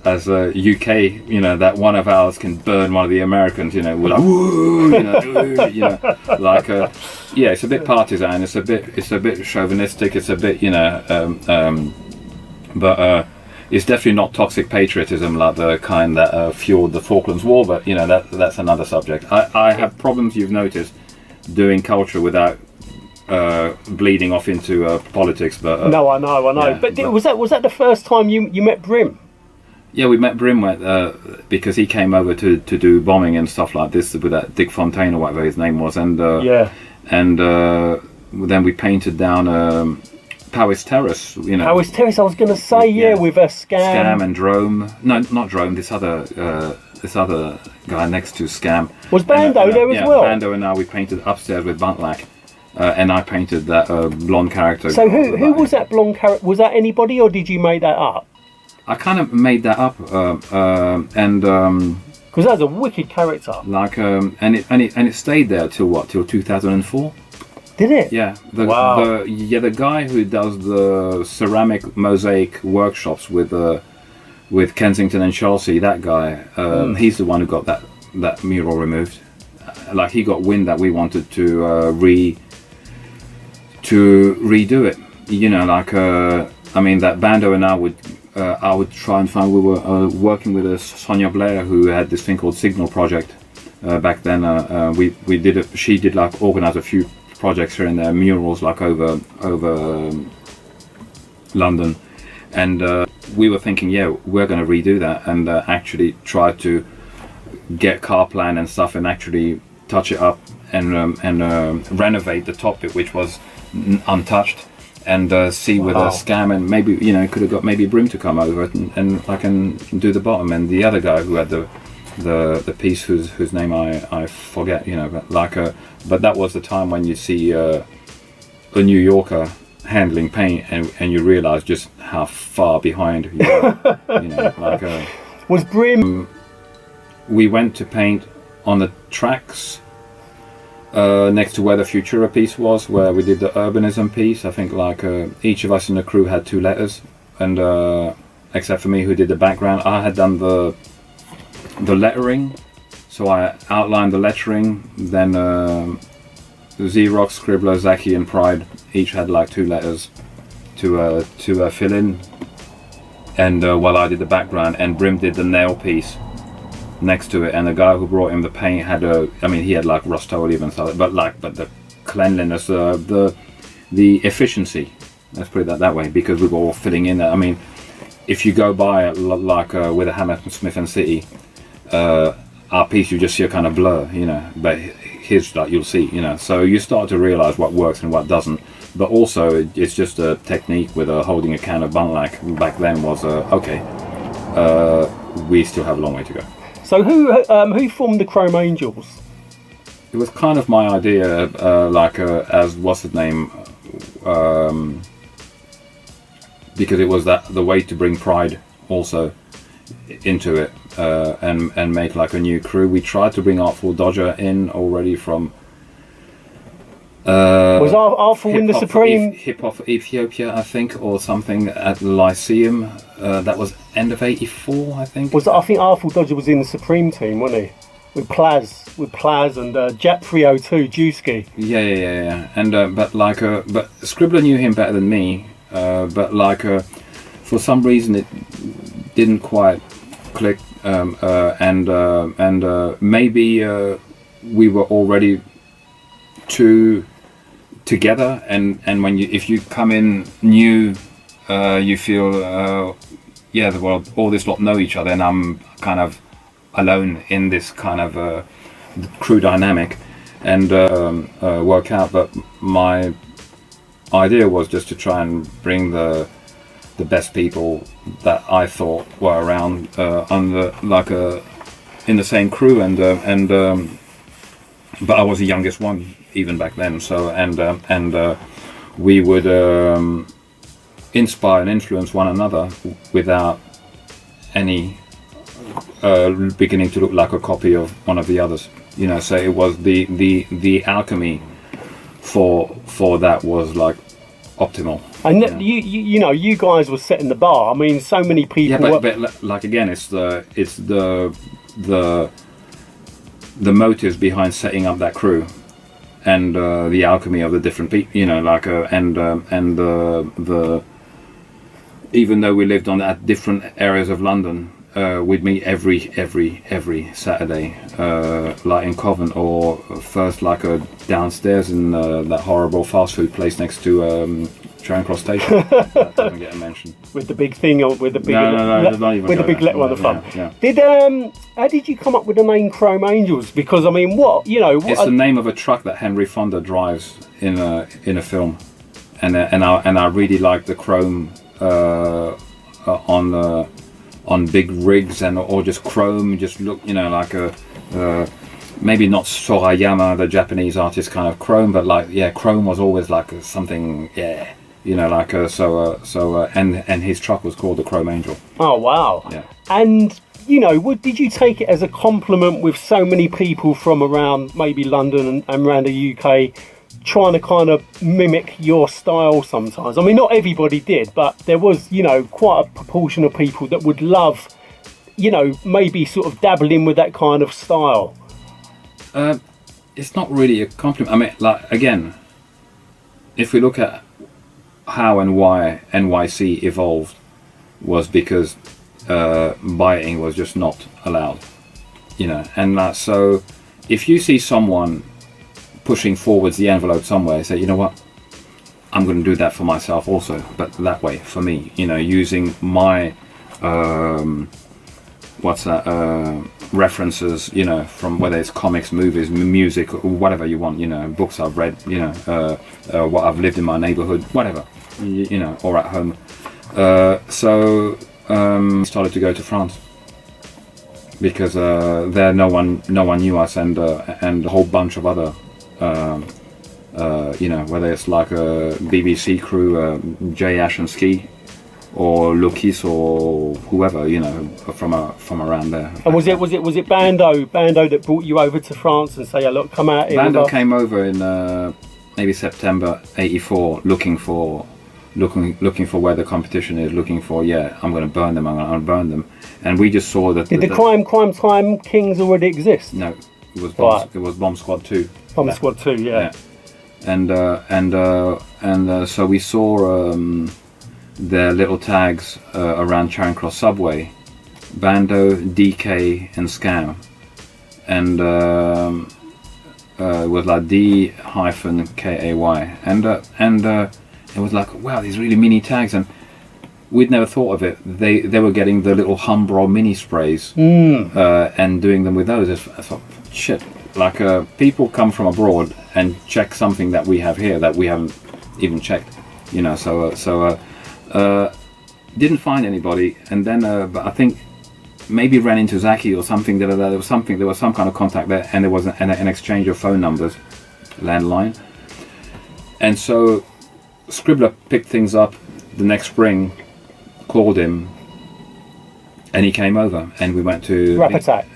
as a UK, that one of ours can burn one of the Americans, we're like, woo, like, it's a bit partisan, it's a bit chauvinistic, it's a bit, but it's definitely not toxic patriotism like the kind that fueled the Falklands War, but that's another subject. I have problems, you've noticed, doing culture without bleeding off into politics, but no, I know. Yeah, but was that the first time you met Brim? Yeah, we met Brim because he came over to do bombing and stuff like this with that Dick Fontaine or whatever his name was, and then we painted down Powys Terrace. Powys Terrace. I was going to say with a Scam and Drome. No, not Drome. This other guy next to Scam. Was Bando there as well? Bando, and now we painted upstairs with Buntlack. And I painted that blonde character. So who was that blonde character? Was that anybody, or did you make that up? I kind of made that up, and because that's a wicked character. Like, and it stayed there till 2004. Did it? Yeah. The guy who does the ceramic mosaic workshops with Kensington and Chelsea, that guy, he's the one who got that mural removed. Like, he got wind that we wanted to redo it, that Bando and I would try and find. We were working with Sonia Blair, who had this thing called Signal Project back then. She did like organize a few projects here and there, murals like over London, and we were thinking, we're going to redo that and actually try to get car plan and stuff and actually touch it up and renovate the top bit, which was untouched, and see with a Scam, and maybe could have got maybe Brim to come over and I can do the bottom, and the other guy who had the piece whose name I forget, but that was the time when you see a New Yorker handling paint and you realise just how far behind you are. Was Brim? We went to paint on the tracks next to where the Futura piece was, where we did the urbanism piece. I think each of us in the crew had 2 letters, and except for me, who did the background. I had done the lettering, so I outlined the lettering. Then Xerox, Scribbler, Zaki, and Pride each had 2 letters to fill in, and while I did the background, and Brim did the nail piece next to it, and the guy who brought him the paint had he had Rust-Oleum and stuff, but the cleanliness, the efficiency, let's put it that way, because we were all filling in that. If you go by with a Hammersmith and City, our piece, you just see a kind of blur, but his, you'll see, so you start to realize what works and what doesn't. But also it's just a technique with holding a can of Buntlack back then was we still have a long way to go. So who formed the Chrome Angels? It was kind of my idea, as what's his name, because it was the way to bring Pride also into it, and make a new crew. We tried to bring Artful Dodger in already from. Was Artful in the Supreme? Hip Hop Ethiopia, I think, or something at Lyceum. That was end of '84, I think. I think Artful Dodger was in the Supreme team, wasn't he? With Plaz and Jap 302, Juski. Yeah. And but Scribbler knew him better than me. But for some reason it didn't quite click, and maybe we were already too together, and when if you come in new, you feel all this lot know each other, and I'm kind of alone in this kind of crew dynamic, and work out. But my idea was just to try and bring the best people that I thought were around in the same crew, and but I was the youngest one even back then, so and we would inspire and influence one another without any beginning to look like a copy of one of the others, so it was the alchemy for that was optimal. And you know, you guys were setting the bar. I mean, so many people. Yeah, but like again, it's the motives behind setting up that crew, and the alchemy of the different people. You know, like and the even though we lived at different areas of London, we'd meet every Saturday, like in Covent, or first like downstairs in that horrible fast food place next to Charing Cross Station. That doesn't get a mention. With the big thing on, with the big with the big letter on the front. Yeah. How did you come up with the name Chrome Angels? Because I mean, it's the name of a truck that Henry Fonda drives in a film, and I really like the chrome on big rigs or just chrome. Just look, like a maybe not Sorayama, the Japanese artist kind of chrome, but like chrome was always like something like and his truck was called the Chrome Angel. Oh wow! Yeah. And did you take it as a compliment with so many people from around maybe London and around the UK trying to kind of mimic your style sometimes? I mean, not everybody did, but there was quite a proportion of people that would love maybe sort of dabbling with that kind of style. It's not really a compliment. I mean, like again, if we look at how and why NYC evolved, was because biting was just not allowed, and so if you see someone pushing forwards the envelope somewhere, say, you know what, I'm going to do that for myself also, but that way for me, using my references, from whether it's comics, movies, music, or whatever you want, books I've read, what I've lived in my neighborhood, whatever, or at home. Started to go to France because there no one knew us, and a whole bunch of other whether it's like a BBC crew, Jay Ash and Ski, or Lokis, or whoever, from around there. And was it Bando that brought you over to France and say, look, come out here? Bando came over in maybe September '84, looking for where the competition is, looking for I'm going to burn them, I'm going to burn them, and we just saw that. Did the Crime Time Kings already exist? No, it was Bomb Squad 2. Bomb Squad 2, yeah. And so we saw their little tags around Charing Cross subway, Bando, DK, and Scam, and it was like D-KAY, and it was like, wow, these really mini tags, and we'd never thought of it. They were getting the little Umbro mini sprays and doing them with those. I thought, shit, like people come from abroad and check something that we have here that we haven't even checked, so didn't find anybody, and then but I think maybe ran into Zaki or something. There was some kind of contact there, and there was an exchange of phone numbers, landline, and so Scribbler picked things up the next spring, called him, and he came over, and we went to Rap Attack.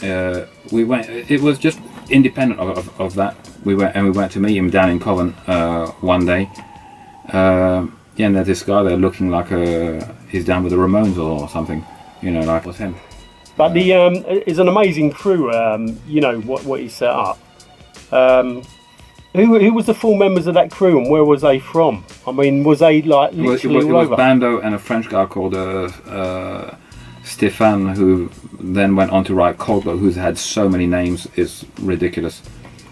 We went. It was just independent of that. We went to meet him down in Covent one day. And there's this guy there looking like he's down with the Ramones or something. Like was him. But the it's an amazing crew. What he set up. Who was the full members of that crew, and where was they from? I mean, was they like literally it was Bando and a French guy called Stéphane, who then went on to write Coldblow, who's had so many names, it's ridiculous.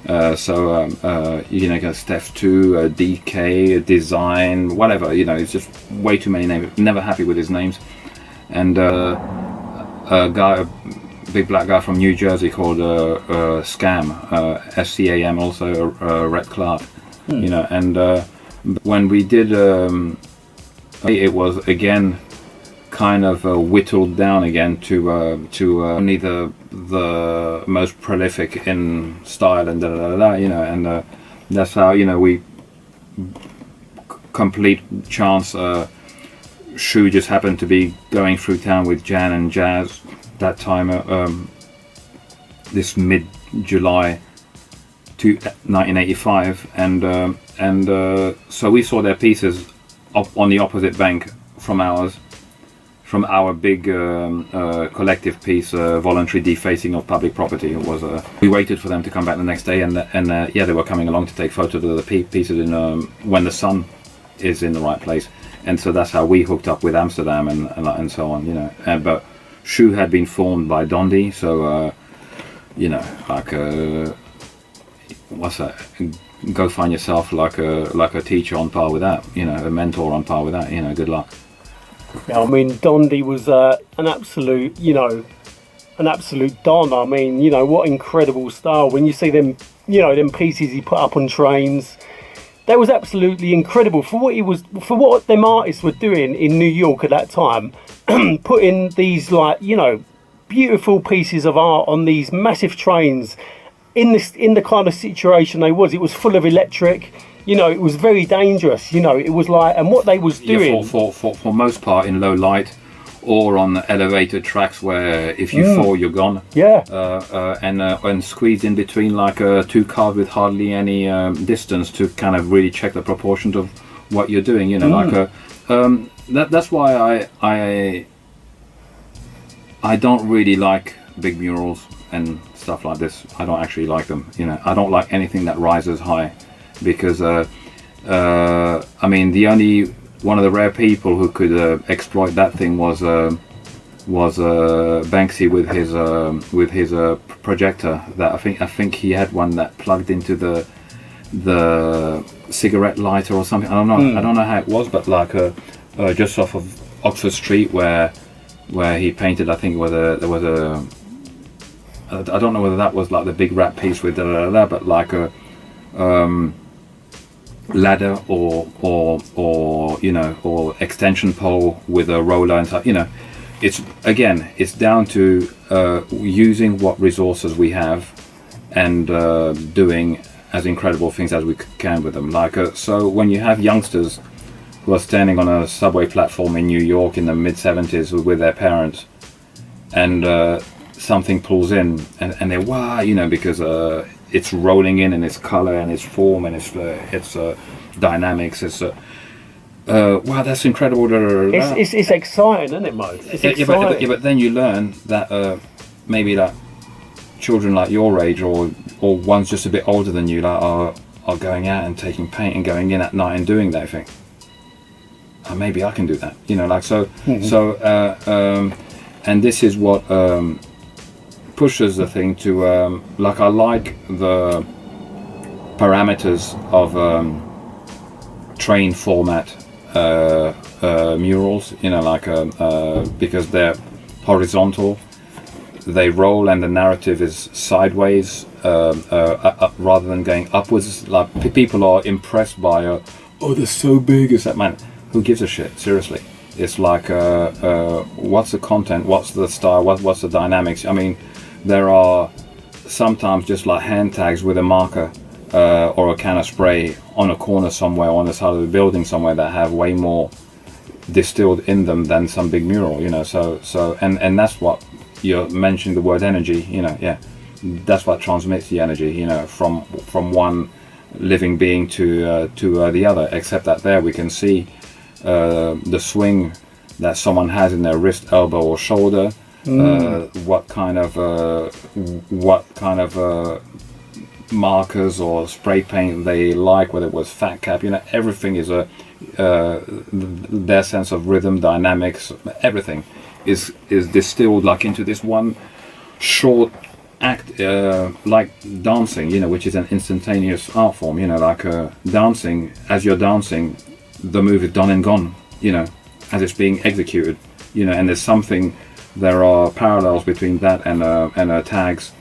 You can get Steph 2, DK, Design, whatever. It's just way too many names. Never happy with his names. And a big black guy from New Jersey called Scam, SCAM, also Rhett Clark. And when we did, it was again kind of whittled down again to only the most prolific in style and and that's how we complete chance. Shu just happened to be going through town with Jan and Jazz that time, this mid-July 1985, and so we saw their pieces on the opposite bank from ours, from our big collective piece, voluntary defacing of public property. It was. We waited for them to come back the next day, and yeah, they were coming along to take photos of the pieces in when the sun is in the right place, and so that's how we hooked up with Amsterdam and so on, you know. But Shoe had been formed by Dondi, so you know, like what's that? Go find yourself like a teacher on par with that, you know, a mentor on par with that, you know. Good luck. Yeah, I mean, Dondi was an absolute, you know, an absolute don. I mean, you know, what incredible style. When you see them, you know, them pieces he put up on trains, that was absolutely incredible for what them artists were doing in New York at that time. Putting these, like, you know, beautiful pieces of art on these massive trains in the kind of situation it was full of electric. You know, it was very dangerous. You know, it was like, and what they was doing. Yeah, for most part in low light, or on elevated tracks where if you fall, you're gone. Yeah. And squeezed in between like two cars with hardly any distance to kind of really check the proportions of what you're doing. You know, like that's why I don't really like big murals and stuff like this. I don't actually like them. You know, I don't like anything that rises high, because I mean, the only one of the rare people who could exploit that thing was Banksy with his projector. That I think he had one that plugged into the cigarette lighter or something. I don't know. I don't know how it was, but like just off of Oxford Street where he painted. I think there was a. I don't know whether that was like the big rat piece with but like a ladder or you know, or extension pole with a roller and stuff. You know, it's down to using what resources we have and doing as incredible things as we can with them. Like so when you have youngsters who are standing on a subway platform in New York in the mid-70s with their parents, and something pulls in and they're wow, you know, because it's rolling in its color and its form and its dynamics. It's wow, that's incredible. It's exciting, isn't it, Mo? It's exciting. But then you learn that maybe like children like your age or ones just a bit older than you, like are going out and taking paint and going in at night and doing that. I think maybe I can do that, you know, like so. And this is what pushes the thing to like, I like the parameters of train format murals, you know, like because they're horizontal, they roll, and the narrative is sideways rather than going upwards. Like people are impressed by oh, they're so big. Is that, man? Who gives a shit? Seriously. It's like what's the content, what's the style, what's the dynamics. I mean, there are sometimes just like hand tags with a marker or a can of spray on a corner somewhere on the side of the building somewhere that have way more distilled in them than some big mural, you know. So and that's what you're mentioning, the word energy, you know. Yeah, that's what transmits the energy, you know, from one living being to the other. Except that there we can see the swing that someone has in their wrist, elbow, or shoulder. What kind of markers or spray paint they like, whether it was fat cap, you know, everything is their sense of rhythm, dynamics, everything is distilled like into this one short act, like dancing, you know, which is an instantaneous art form, you know, like dancing. As you're dancing, the move is done and gone, you know, as it's being executed, you know. And there are parallels between that and tags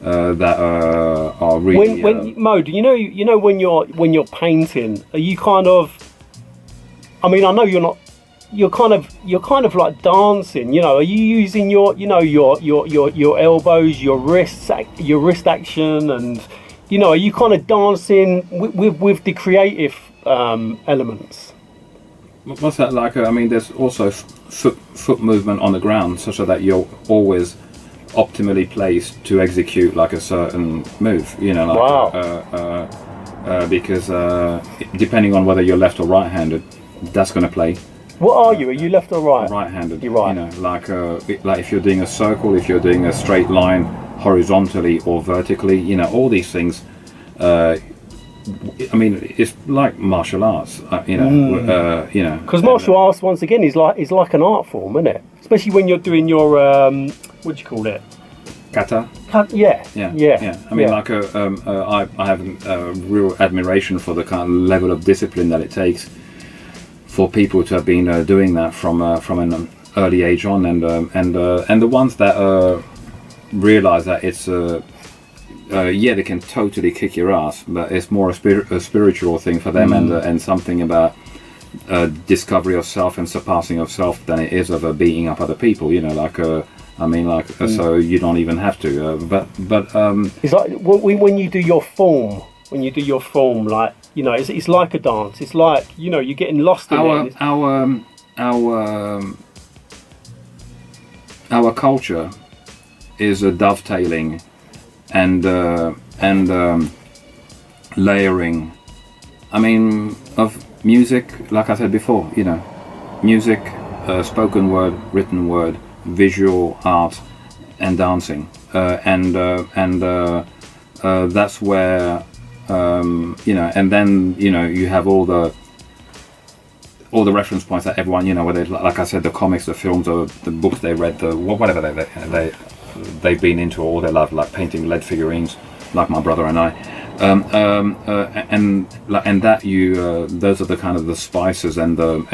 that are really. When Mo, do you know when you're painting, are you kind of? I mean, I know you're not. You're kind of like dancing. You know, are you using your elbows, your wrist action, and you know, are you kind of dancing with the creative elements? What's that like? I mean, there's also foot movement on the ground, such that you're always optimally placed to execute like a certain move. You know, like, wow. Because depending on whether you're left or right-handed, that's going to play. What are you? Are you left or right? Right-handed. You're right. You know, like if you're doing a circle, if you're doing a straight line horizontally or vertically, you know, all these things. I mean, it's like martial arts. You know, you know. Because martial arts, once again, is like an art form, isn't it? Especially when you're doing your what do you call it? Kata. Yeah. I mean, like I have a real admiration for the kind of level of discipline that it takes for people to have been doing that from an early age on, and the ones that realize that it's yeah, they can totally kick your ass, but it's more a spiritual thing for them, and something about discovery of self and surpassing of self than it is of beating up other people. You know, like I mean, like so you don't even have to. But it's like when you do your form. When you do your form, like, you know, it's like a dance. It's like, you know, you're getting lost in it. Our culture is a dovetailing and layering. I mean, of music, like I said before, you know, music, spoken word, written word, visual art, and dancing, and that's where. You know, and then, you know, you have all the reference points that everyone, you know, whether, like I said, the comics, the films, or the books they read, whatever they've been into all their life, like painting lead figurines, like my brother and I, and that those are the kind of the spices and the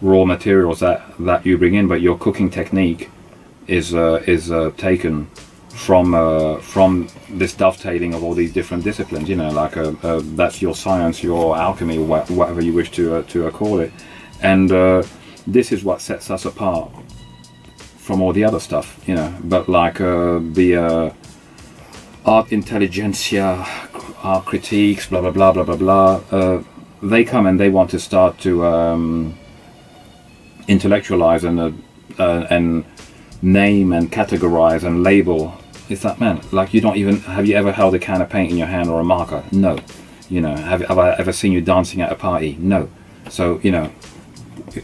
raw materials that you bring in, but your cooking technique is taken from this dovetailing of all these different disciplines, you know, like that's your science, your alchemy, whatever you wish to call it, and this is what sets us apart from all the other stuff, you know. But like the art intelligentsia, art critiques, blah blah blah blah blah blah, they come and they want to start to intellectualize and name and categorize and label. It's like, man, like, you don't even, have you ever held a can of paint in your hand or a marker? No. You know, have I ever seen you dancing at a party? No. So, you know,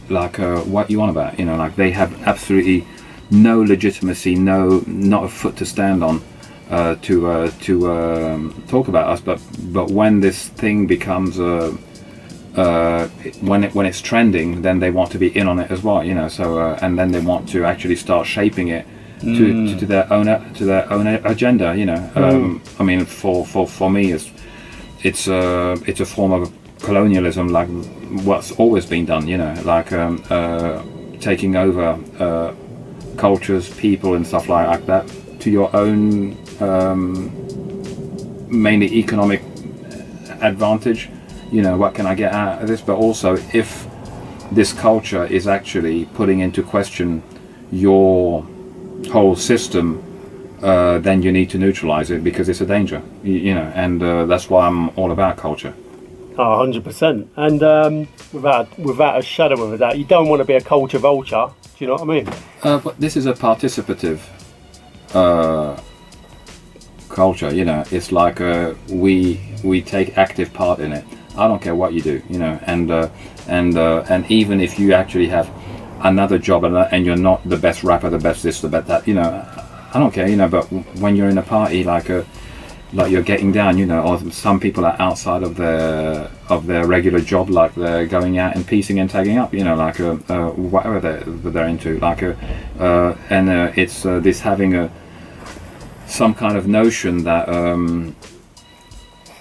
like, what you on about? You know, like, they have absolutely no legitimacy, not a foot to stand on to talk about us. But when this thing becomes when it's trending, then they want to be in on it as well, you know. So and then they want to actually start shaping it to their own agenda, you know. I mean, for me, it's a form of colonialism, like what's always been done, you know, like taking over cultures, people, and stuff like that to your own mainly economic advantage. You know, what can I get out of this? But also, if this culture is actually putting into question your whole system, then you need to neutralize it, because it's a danger, you know. And that's why I'm all about culture. 100%. And without a shadow of a doubt, you don't want to be a culture vulture. Do you know what I mean? But this is a participative culture, you know. It's like we take active part in it. I don't care what you do, you know, and even if you actually have another job and you're not the best rapper, the best this, the best that, you know, I don't care, you know. But when you're in a party, like you're getting down, you know, or some people are outside of their regular job, like they're going out and piecing and tagging up, you know, like whatever they're into, like and it's this having some kind of notion that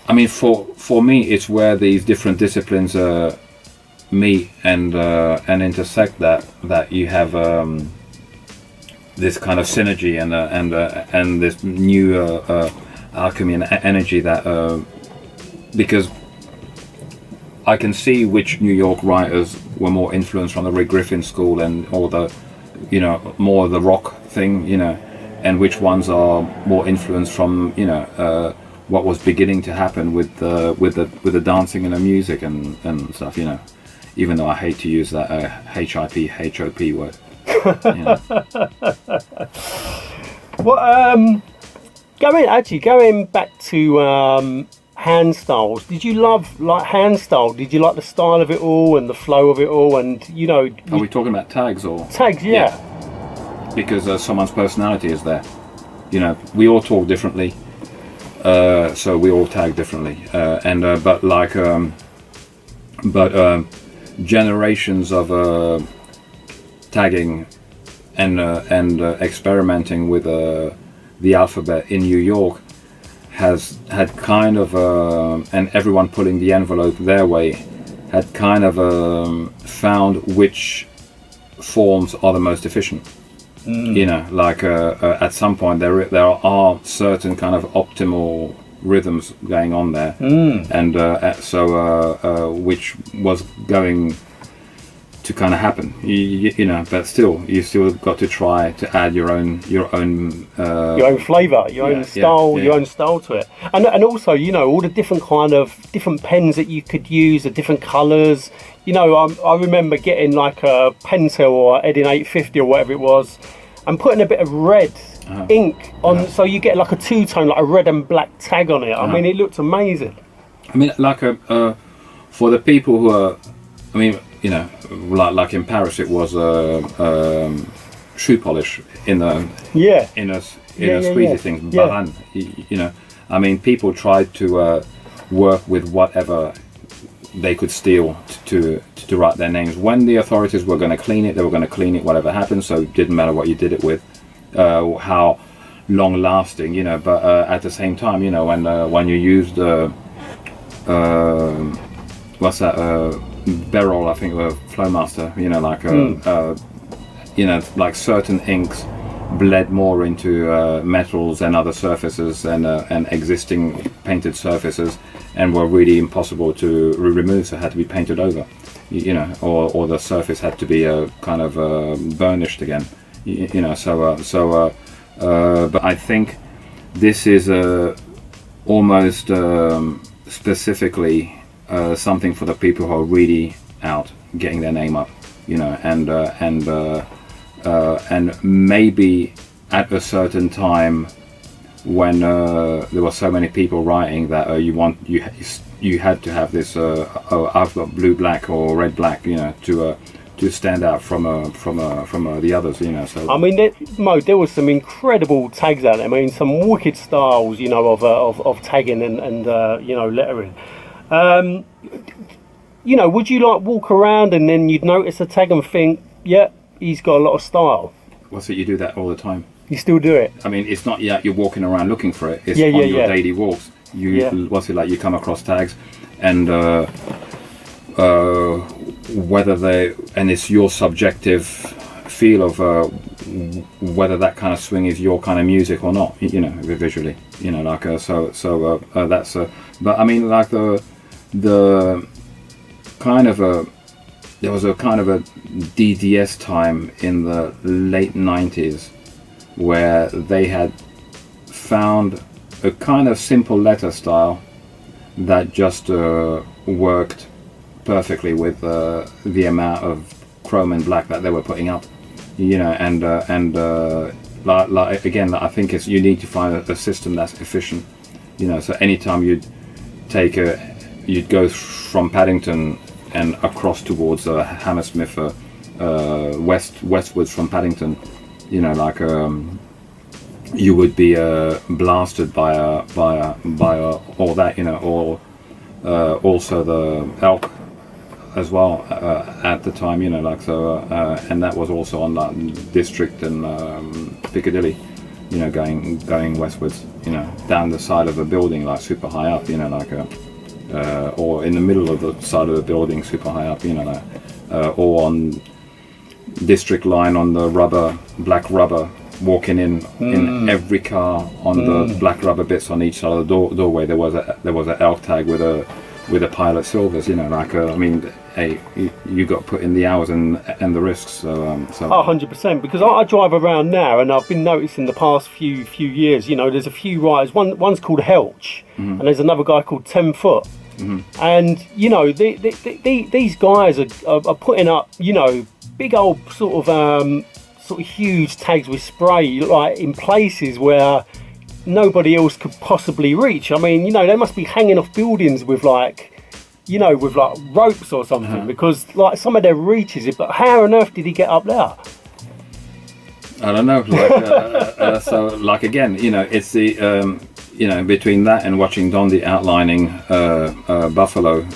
I mean, for me, it's where these different disciplines meet and intersect, that you have this kind of synergy and this new alchemy and energy, that because I can see which New York writers were more influenced from the Rick Griffin school and all the, you know, more of the rock thing, you know, and which ones are more influenced from, you know, what was beginning to happen with the dancing and the music and stuff, you know. Even though I hate to use that HIP word. You know. Well, going back to hand styles. Did you love like hand style? Did you like the style of it all and the flow of it all? And you know, are we talking about tags or tags? Yeah. Because someone's personality is there. You know, we all talk differently, so we all tag differently. Generations of tagging and experimenting with the alphabet in New York has had kind of and everyone pulling the envelope their way had kind of found which forms are the most efficient. You know, like at some point there are certain kind of optimal rhythms going on there, and which was going to kind of happen. You know, but still, you still got to try to add your own flavour, your own style, your own style to it, and also, you know, all the different pens that you could use, the different colours. You know, I remember getting like a Pentel or Edding 850 or whatever it was, and putting a bit of red ink on, so you get like a two-tone, like a red and black tag on it. I mean, it looked amazing. I mean, like for the people who are, I mean, you know, like in Paris, it was shoe polish in a squeezy thing. Baran, you know, I mean, people tried to work with whatever they could steal to write their names. When the authorities were going to clean it, they were going to clean it whatever happened, so it didn't matter what you did it with, how long lasting, you know. But at the same time, you know, when you used what's that, Berol, I think, Flowmaster, you know, like you know, like certain inks bled more into metals and other surfaces and existing painted surfaces, and were really impossible to remove, so had to be painted over, you know, or the surface had to be kind of burnished again, you know. But I think this is almost specifically something for the people who are really out getting their name up, you know, and maybe at a certain time when there were so many people writing that you had to have this I've got blue black or red black, you know, to stand out from the others, you know. So I mean, there was some incredible tags out there. I mean, some wicked styles, you know, of tagging and you know, lettering. You know, would you like walk around and then you'd notice a tag and think, yeah, he's got a lot of style? What's it? You do that all the time. You still do it? I mean, it's not yet you're walking around looking for it. It's on your daily walks. What's it like? You come across tags, and it's your subjective feel of whether that kind of swing is your kind of music or not. You know, visually. You know, like that's. But I mean, like the kind of there was a kind of a DDS time in the late 90s where they had found a kind of simple letter style that just worked perfectly with the amount of chrome and black that they were putting up, you know, like again, I think you need to find a system that's efficient, you know. So anytime you'd go from Paddington and across towards Hammersmith, westwards from Paddington, you know, like you would be blasted by all that, you know, or also the elk as well at the time, you know, like so, and that was also on that District and Piccadilly, you know, going westwards, you know, down the side of a building, like super high up, you know, like or in the middle of the side of the building, super high up, you know, like, or on District line on the black rubber, walking in every car on the black rubber bits on each side of the doorway. There was an elk tag with a Pilot Silvers, you know, like I mean, hey, you got put in the hours and the risks. So 100%, because I drive around now and I've been noticing the past few years, you know, there's a few riders. One's called Helch, and there's another guy called 10 Foot. And you know, these guys are putting up, you know, big old sort of huge tags with spray, like in places where nobody else could possibly reach. I mean, you know, they must be hanging off buildings with like, you know, with like ropes or something, because like some of their reaches. But how on earth did he get up there? I don't know. Like, so, like again, you know, it's the you know, between that and watching Dondi outlining buffalo,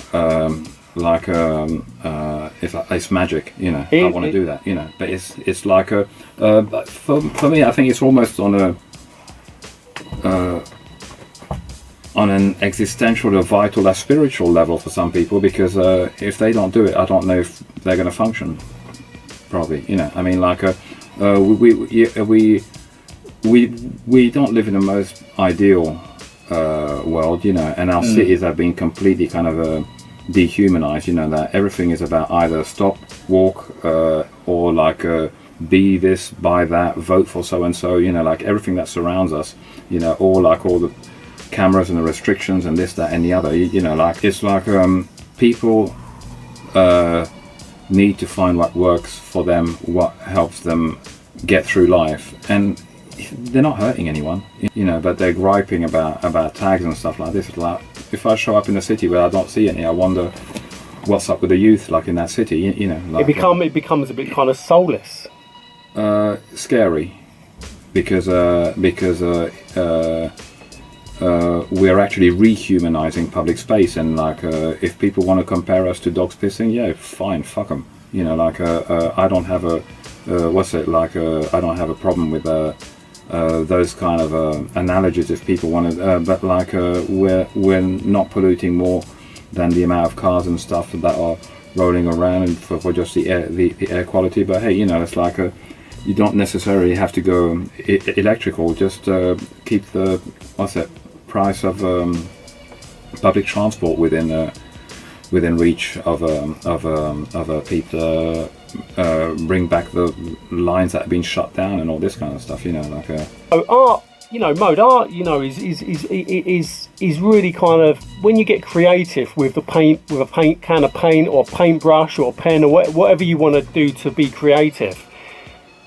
like it's magic. You know, I want to do that. You know, but it's like a for me, I think it's almost on an existential, a vital, a spiritual level for some people, because if they don't do it, I don't know if they're going to function. Probably, you know. I mean, like we don't live in the most ideal world, you know, and our cities have been completely kind of dehumanized. You know, that everything is about either stop, walk, or like be this, buy that, vote for so and so. You know, like everything that surrounds us. You know, or like all the cameras and the restrictions and this, that, and the other. You know, like it's like people need to find what works for them, what helps them get through life, and they're not hurting anyone, you know, but they're griping about tags and stuff like this. It's like, if I show up in a city where I don't see any, I wonder what's up with the youth, like in that city, you know. Like, it becomes a bit kind of soulless. Scary, because we're actually rehumanizing public space, and like if people want to compare us to dogs pissing, yeah, fine, fuck them. You know, like I don't have a I don't have a problem with those kind of analogies if people want to, but like we're not polluting more than the amount of cars and stuff that are rolling around, and for just the air quality. But hey, you know, it's like you don't necessarily have to go electrical. Just keep the price of public transport within reach of people. Bring back the lines that have been shut down and all this kind of stuff. You know, like so art. You know, mode art. You know, is really kind of when you get creative with the paint, with a paint can of paint or paintbrush or pen or whatever you want to do to be creative.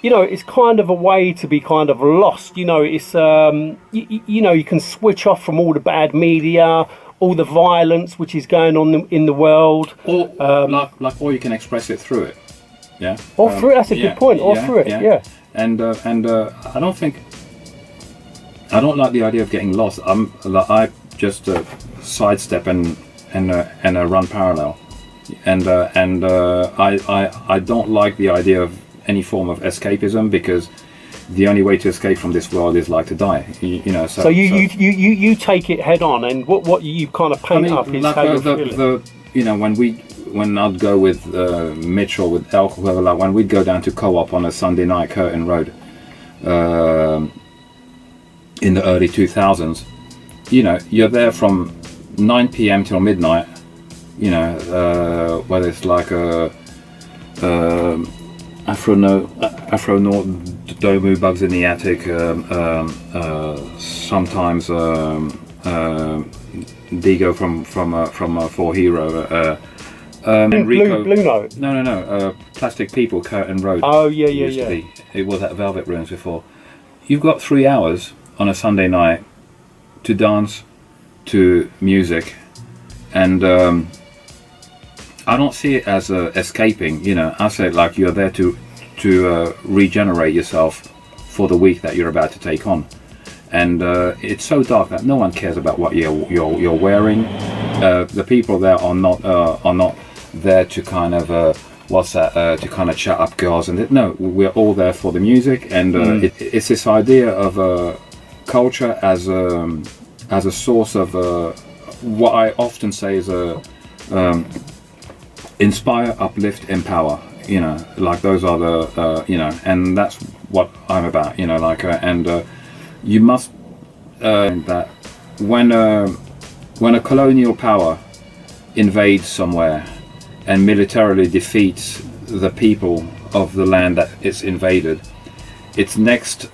You know, it's kind of a way to be kind of lost. You know, it's you know, you can switch off from all the bad media, all the violence which is going on in the world, or or you can express it through it. Yeah. Or through it. That's a good point. Or through it. Yeah. And I don't like the idea of getting lost. I just sidestep and run parallel, and I don't like the idea of any form of escapism, because the only way to escape from this world is like to die. You know. So you take it head on, and what you kind of paint up is like how you're feeling. You know, when I'd go with Mitch or with Elk, whoever, like when we'd go down to Co-op on a Sunday night, Curtin Road, in the early 2000s, you know, you're there from 9 p.m. till midnight, you know, whether it's like Afro Domu, Bugs in the Attic, sometimes Digo from For Hero, Enrico. Blue Note. No. Plastic People, Curtin Road. Oh yeah. It was at Velvet Rooms before. You've got 3 hours on a Sunday night to dance to music, and I don't see it as escaping. You know, I say it like you're there to regenerate yourself for the week that you're about to take on. And it's so dark that no one cares about what you're wearing. The people there are not there to kind of to kind of chat up girls, and no, we're all there for the music, and it's this idea of culture as a source of what I often say is inspire, uplift, empower. You know, like those are the you know, and that's what I'm about. You know, like and you must that when a colonial power invades somewhere and militarily defeats the people of the land that it's invaded, its next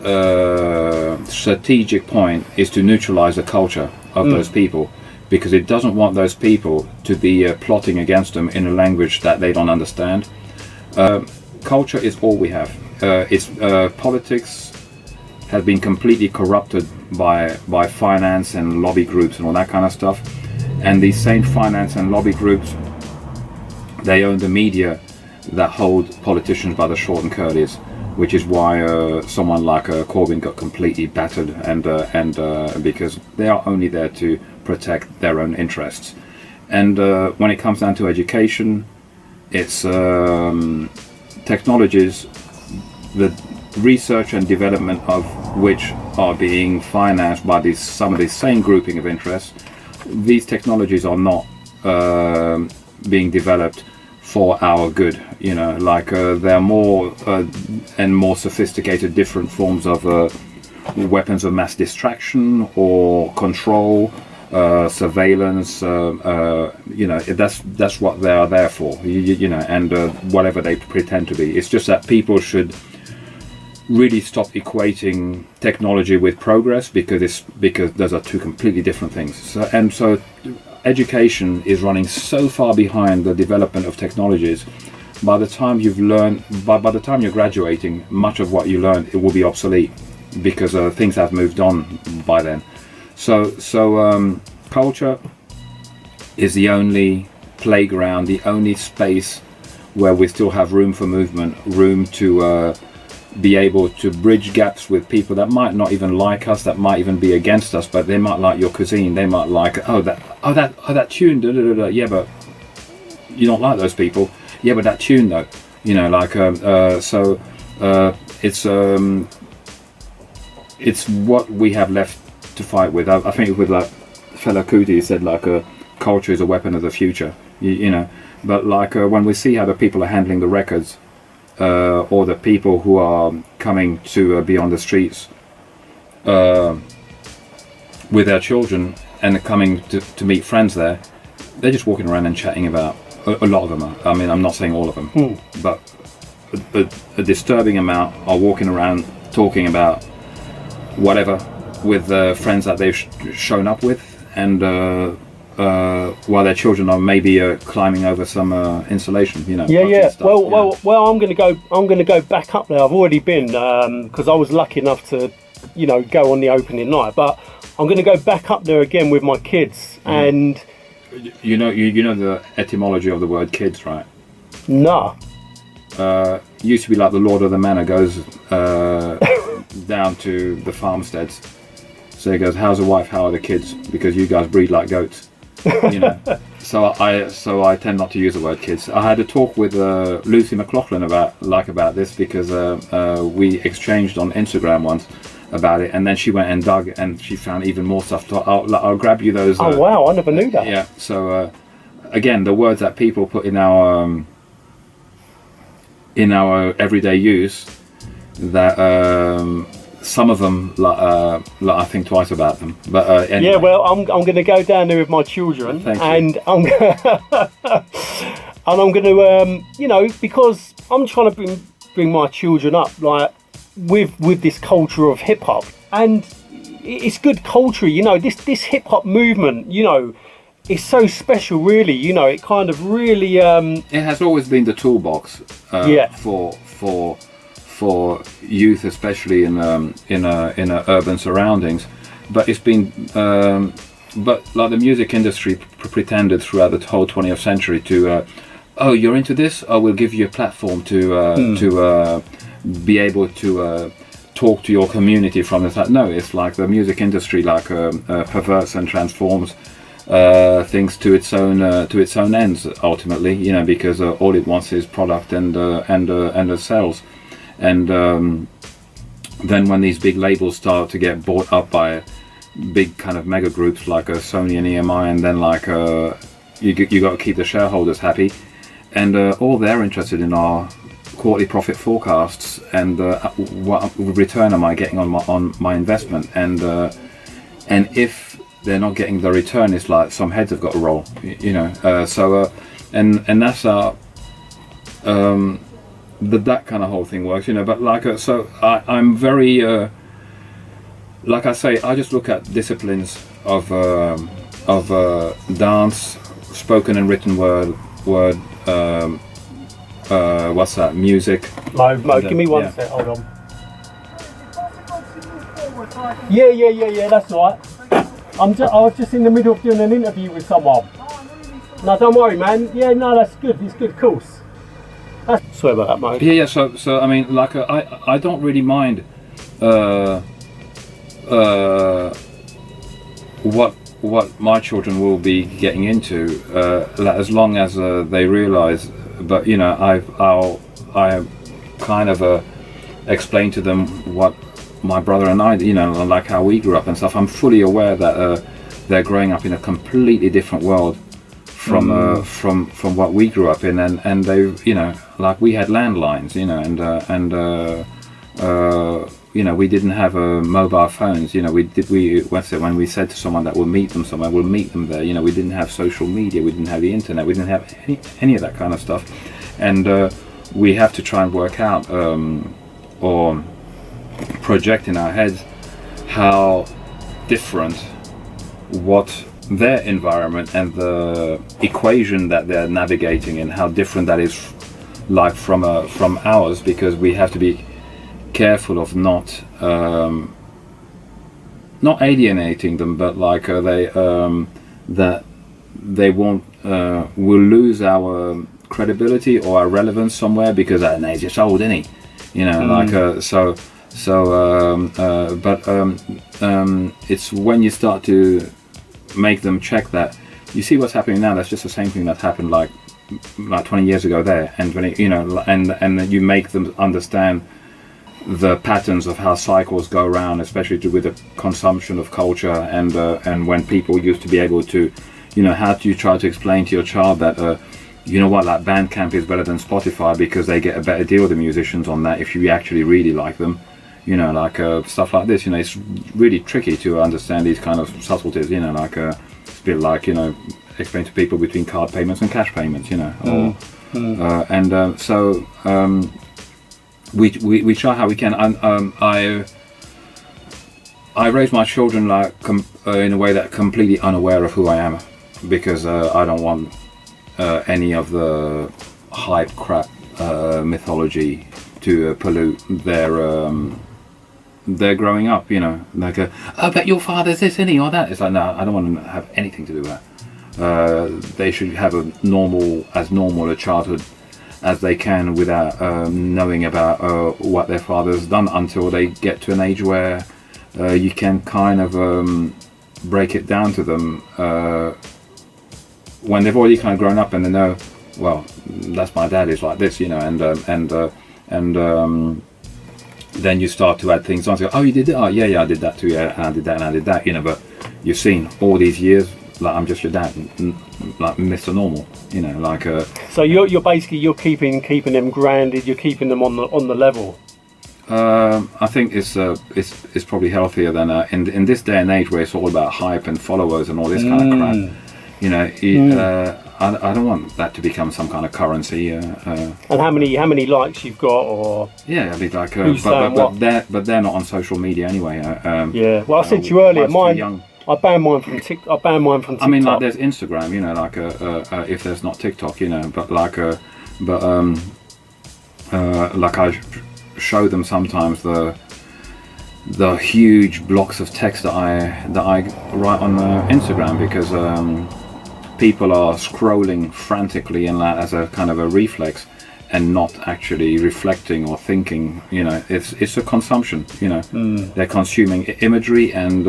strategic point is to neutralize the culture of those people, because it doesn't want those people to be plotting against them in a language that they don't understand. Culture is all we have. Politics has been completely corrupted by finance and lobby groups and all that kind of stuff. And these same finance and lobby groups, they own the media that hold politicians by the short and curlies, which is why someone like Corbyn got completely battered, and because they are only there to protect their own interests. And when it comes down to education, it's technologies, the research and development of which are being financed by some of these same grouping of interests. These technologies are not being developed for our good, you know, like they're more and more sophisticated different forms of weapons of mass distraction or control, surveillance, you know, that's what they are there for, you know, and whatever they pretend to be. It's just that people should really stop equating technology with progress, because those are two completely different things. So education is running so far behind the development of technologies. By the time you've learned, by the time you're graduating, much of what you learned, it will be obsolete, because things have moved on by then. So culture is the only playground, the only space where we still have room for movement, room to be able to bridge gaps with people that might not even like us, that might even be against us, but they might like your cuisine, they might like that tune, da, da, da, da. Yeah, but you don't like those people. Yeah, but that tune though, you know, like it's what we have left to fight with. I think with like Fela Kuti said, like culture is a weapon of the future, you know, but like when we see how the people are handling the records, or the people who are coming to be on the streets with their children and coming to meet friends there, they're just walking around and chatting about, a lot of them are, I mean, I'm not saying all of them, but a disturbing amount are walking around talking about whatever with friends that they've shown up with, and while their children are maybe climbing over some insulation, you know. Yeah. Stuff, well. I'm going to go back up there. I've already been, because I was lucky enough to, you know, go on the opening night. But I'm going to go back up there again with my kids. And you know the etymology of the word kids, right? No. Used to be like the Lord of the Manor goes down to the farmsteads. So he goes, "How's the wife? How are the kids? Because you guys breed like goats." You know, so I tend not to use the word kids. I had a talk with Lucy McLaughlin about this, because we exchanged on Instagram once about it, and then she went and dug, and she found even more stuff. So I'll grab you those. Oh wow, I never knew that. Yeah. So again, the words that people put in our everyday use, that. Some of them, I think twice about them. But anyway. Yeah, well, I'm going to go down there with my children, and I'm going to, you know, because I'm trying to bring my children up like with this culture of hip hop, and it's good culture, you know. This hip hop movement, you know, is so special, really. You know, it kind of really. It has always been the toolbox. For youth, especially in urban surroundings, but it's been but like the music industry pretended throughout the whole 20th century to oh, you're into this, I will give you a platform to be able to talk to your community from this. No, it's like the music industry perverts and transforms things to its own ends ultimately, you know, because all it wants is product and sales. And then when these big labels start to get bought up by big kind of mega groups like Sony and EMI, and then like you got to keep the shareholders happy, and all they're interested in are quarterly profit forecasts and what return am I getting on my investment, and if they're not getting the return, it's like some heads have got to roll, you know. And that's our that kind of whole thing works, you know. But like so I'm very like I say, I just look at disciplines of dance, spoken and written word, what's that, music. Mo, give me one sec, hold on. Yeah, that's right. I was just in the middle of doing an interview with someone. No, don't worry, man. Yeah, no, that's good. It's good, of course. Sorry about that, mate. Yeah. So I mean, like, I don't really mind what my children will be getting into, as long as they realise. But you know, I kind of explain to them what my brother and I, you know, like how we grew up and stuff. I'm fully aware that they're growing up in a completely different world from what we grew up in, and they, you know, like we had landlines, you know, and you know, we didn't have mobile phones. You know, when we said to someone that we'll meet them somewhere, we'll meet them there. You know, we didn't have social media, we didn't have the internet, we didn't have any of that kind of stuff, and we have to try and work out or project in our heads how different what their environment and the equation that they're navigating in, how different that is like from ours, because we have to be careful of not alienating them, but like that they won't will lose our credibility or our relevance somewhere, because he's just old, isn't he? You know, like it's when you start to make them check that, you see what's happening now, that's just the same thing that happened like 20 years ago there, and when it, you know, and you make them understand the patterns of how cycles go around, especially with the consumption of culture, and when people used to be able to, you know, how do you try to explain to your child that you know what, like Bandcamp is better than Spotify because they get a better deal with the musicians on that if you actually really like them, you know, like stuff like this. You know, it's really tricky to understand these kind of subtleties, you know, like it's a bit like, you know, explain to people between card payments and cash payments, you know, so we try how we can. I raise my children like in a way that completely unaware of who I am, because I don't want any of the hype crap mythology to pollute their growing up, you know, like I bet your father's this, isn't he, or that. It's like, no, I don't want to have anything to do with that. They should have as normal a childhood as they can without knowing about what their father's done, until they get to an age where you can kind of break it down to them when they've already kind of grown up and they know, well, that's my dad is like this, you know, and then you start to add things on. So, oh, you did that? Oh, yeah, I did that too. Yeah, and I did that, and I did that. You know, but you've seen all these years, like I'm just your dad, like Mr. Normal. You know, like. So you're basically keeping them grounded. You're keeping them on the level. I think it's probably healthier than in this day and age where it's all about hype and followers and all this kind of crap. You know, I don't want that to become some kind of currency. And how many likes you've got, or yeah, I mean, like, but they're not on social media anyway. Yeah, well, I said to you earlier, mine. I banned mine from TikTok. I mean, like, there's Instagram, you know, like if there's not TikTok, you know, but like like I show them sometimes the huge blocks of text that I write on Instagram, because people are scrolling frantically and that as a kind of a reflex, and not actually reflecting or thinking. You know, it's a consumption. You know, they're consuming imagery, and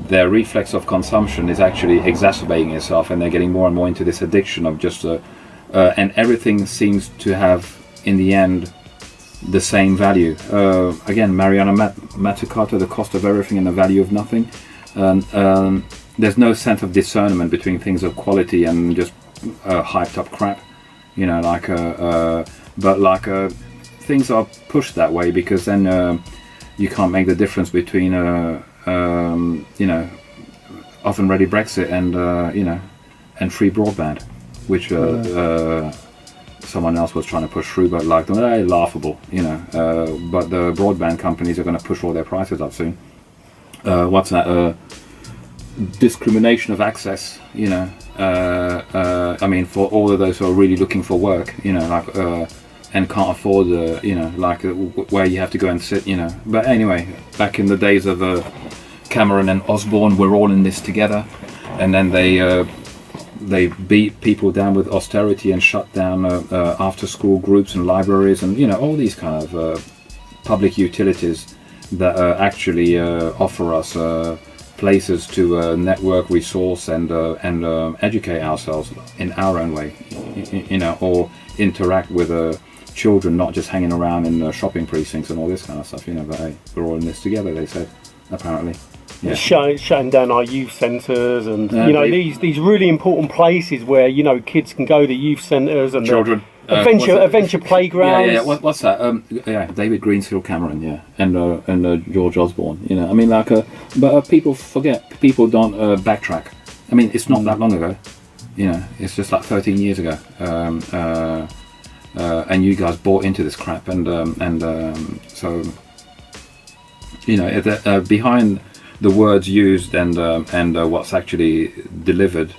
their reflex of consumption is actually exacerbating itself, and they're getting more and more into this addiction of just and everything seems to have in the end the same value. Again, Mariana Mazzucato, The Cost of Everything and the Value of Nothing. There's no sense of discernment between things of quality and just hyped up crap, you know, like but like things are pushed that way, because then you can't make the difference between you know, often ready Brexit and you know, and free broadband, which someone else was trying to push through, but like, they're laughable, you know. But the broadband companies are going to push all their prices up soon. What's that? Discrimination of access, you know. I mean, for all of those who are really looking for work, you know, like and can't afford where you have to go and sit, But anyway, back in the days of Cameron and Osborne, we're all in this together, and then they beat people down with austerity and shut down after school groups and libraries and all these kind of public utilities that actually offer us places to network, resource, and educate ourselves in our own way, or interact with children, not just hanging around in shopping precincts and all this kind of stuff. But hey, we're all in this together, they said, apparently. Yeah. Shutting down our youth centres and these really important places where kids can go, the youth centres and children. Adventure playgrounds. Yeah. What's that? David Greensill Cameron, and George Osborne. But people forget. People don't backtrack. I mean, it's not that long ago. It's just like 13 years ago. And you guys bought into this crap, so behind the words used and what's actually delivered,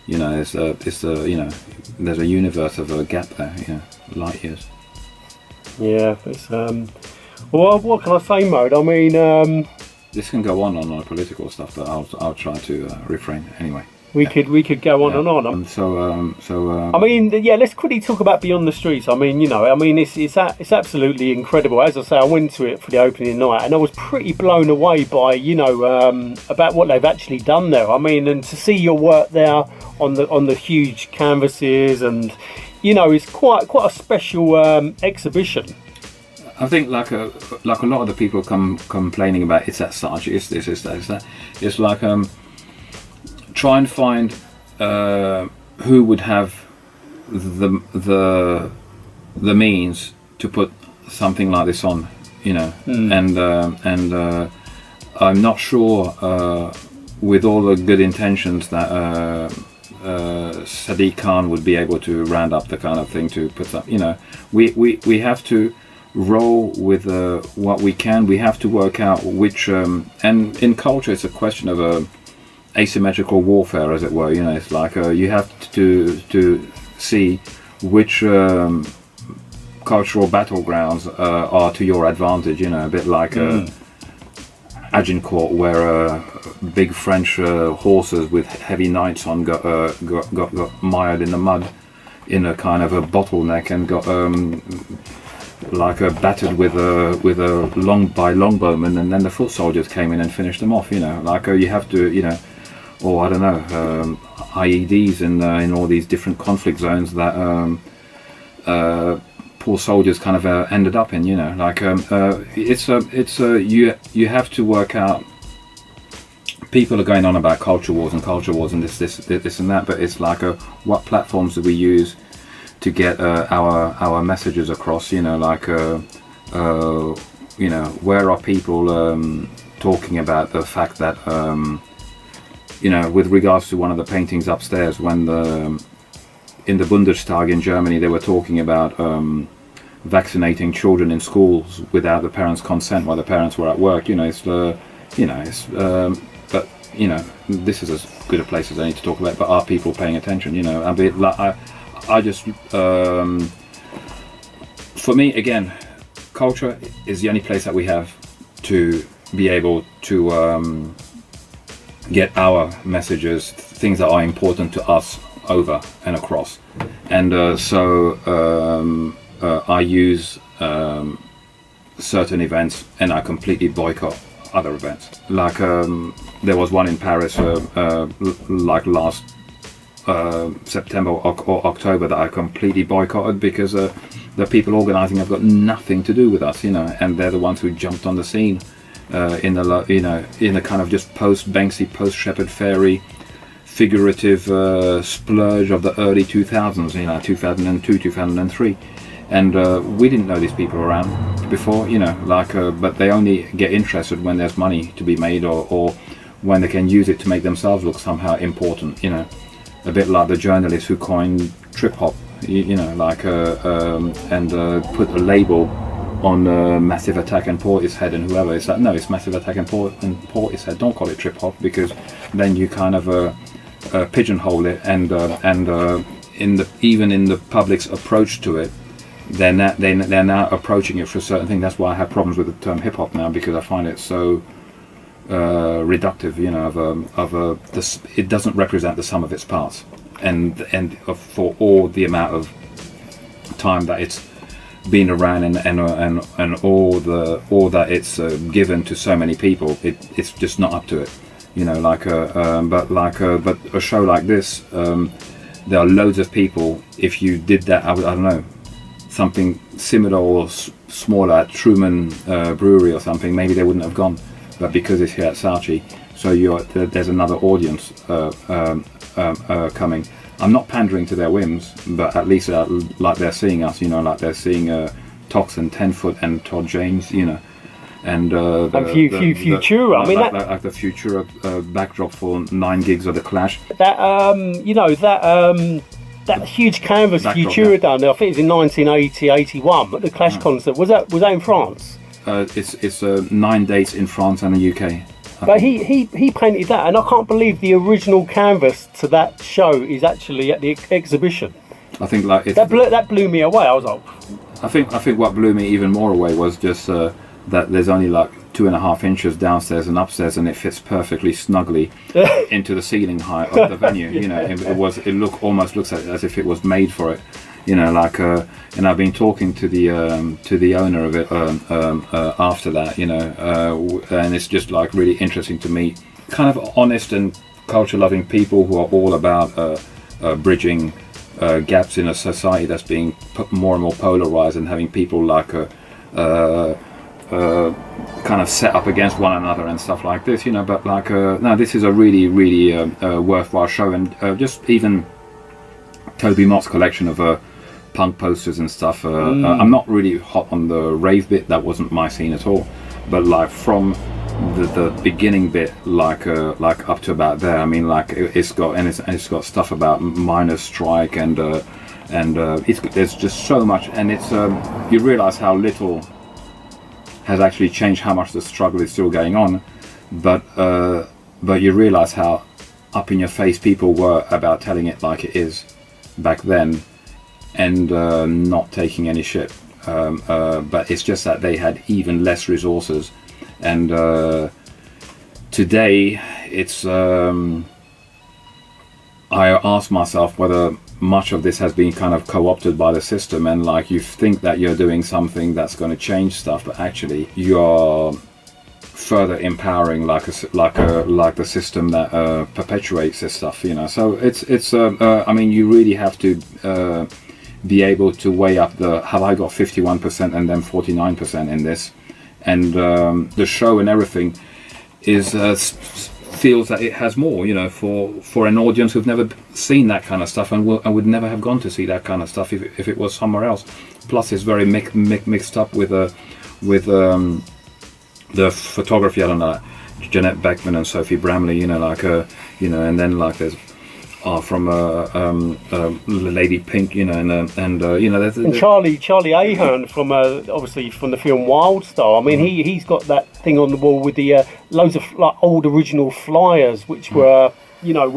there's a universe of a gap there, light years. Yeah, it's well, what can I say, Mode? I mean, this can go on political stuff, but I'll try to refrain anyway. We could go on and on. I mean, let's quickly talk about Beyond the Streets. I mean, it's absolutely incredible. As I say, I went to it for the opening night, and I was pretty blown away by about what they've actually done there. I mean, and to see your work there on the huge canvases, and it's quite a special exhibition. I think like a lot of the people complaining about it's that such, it's this, it's that. It's like try and find who would have the means to put something like this on, and I'm not sure with all the good intentions that Sadiq Khan would be able to round up the kind of thing to put up. We have to roll with what we can. We have to work out which and in culture it's a question of asymmetrical warfare, as it were. It's like you have to see which cultural battlegrounds are to your advantage. A bit like Agincourt, where big French horses with heavy knights on got mired in the mud in a kind of a bottleneck and got battered with a longbowmen, and then the foot soldiers came in and finished them off. You have to or I don't know, IEDs in all these different conflict zones that poor soldiers kind of ended up in. You have to work out. People are going on about culture wars and this and that, but it's like what platforms do we use to get our messages across? Where are people talking about the fact that with regards to one of the paintings upstairs, when in the Bundestag in Germany they were talking about vaccinating children in schools without the parents' consent while the parents were at work. But this is as good a place as any to talk about. But are people paying attention? I just, for me, again, culture is the only place that we have to be able to get our messages, things that are important to us, over and across. And so I use certain events and I completely boycott other events. Like there was one in Paris like last September or October that I completely boycotted because the people organising have got nothing to do with us, and they're the ones who jumped on the scene in the kind of just post Banksy, post Shepard Fairey figurative splurge of the early 2000s, 2002, 2003, and we didn't know these people around before, but they only get interested when there's money to be made or when they can use it to make themselves look somehow important, a bit like the journalist who coined trip hop, and put a label on Massive Attack and Portishead and whoever. It's like, no, it's Massive Attack and Portishead. Don't call it trip hop, because then you kind of pigeonhole it, and even in the public's approach to it, they're now approaching it for a certain thing. That's why I have problems with the term hip hop now, because I find it so reductive. You know, it doesn't represent the sum of its parts, and for all the amount of time that it's been around and all that it's given to so many people, it's just not up to it. You know, but a show like this, there are loads of people. If you did that, I don't know, something similar or smaller at Truman Brewery or something, maybe they wouldn't have gone. But because it's here at Saatchi, so there's another audience coming. I'm not pandering to their whims, but at least like they're seeing us, you know, like they're seeing Tox and 10-Foot and Todd James, you know, and Futura. I mean, like the Futura backdrop for 9 gigs of the Clash. That you know, that huge canvas backdrop, Futura done. I think it was in 1980, 81 at the Clash concert. Was that in France? It's 9 dates in France and the UK. But he painted that, and I can't believe the original canvas to that show is actually at the exhibition. I think like that blew me away. I was like, I think what blew me even more away was just that there's only like 2.5 inches downstairs and upstairs, and it fits perfectly snugly into the ceiling height of the venue. You know, it almost looks as if it was made for it. You know, like, and I've been talking to the owner of it after that. You know, and it's just like really interesting to meet kind of honest and culture-loving people who are all about bridging gaps in a society that's being more and more polarized, and having people like kind of set up against one another and stuff like this. You know, but like, no, this is a really, really worthwhile show, and just even Toby Mott's collection of punk posters and stuff. I'm not really hot on the rave bit. That wasn't my scene at all. But like from the beginning bit, like up to about there, I mean, like it's got stuff about miners' strike and there's just so much, and it's you realise how little has actually changed, how much the struggle is still going on, but you realise how up in your face people were about telling it like it is back then, and not taking any shit. But it's just that they had even less resources, and today it's I ask myself whether much of this has been kind of co-opted by the system, and like you think that you're doing something that's going to change stuff, but actually you're further empowering like the system that perpetuates this stuff, you know. So it's I mean, you really have to be able to weigh up have I got 51% and then 49% in this, and the show and everything is feels that it has more, you know, for an audience who've never seen that kind of stuff, and would never have gone to see that kind of stuff if it was somewhere else. Plus it's very mixed up with the photography. I don't know, Jeanette Beckman and Sophie Bramley, you know, like you know, and then like there's from Lady Pink, you know, and you know, and Charlie Ahern from obviously from the film Wildstar. I mean, he's got that thing on the wall with the loads of like old original flyers, which were, you know,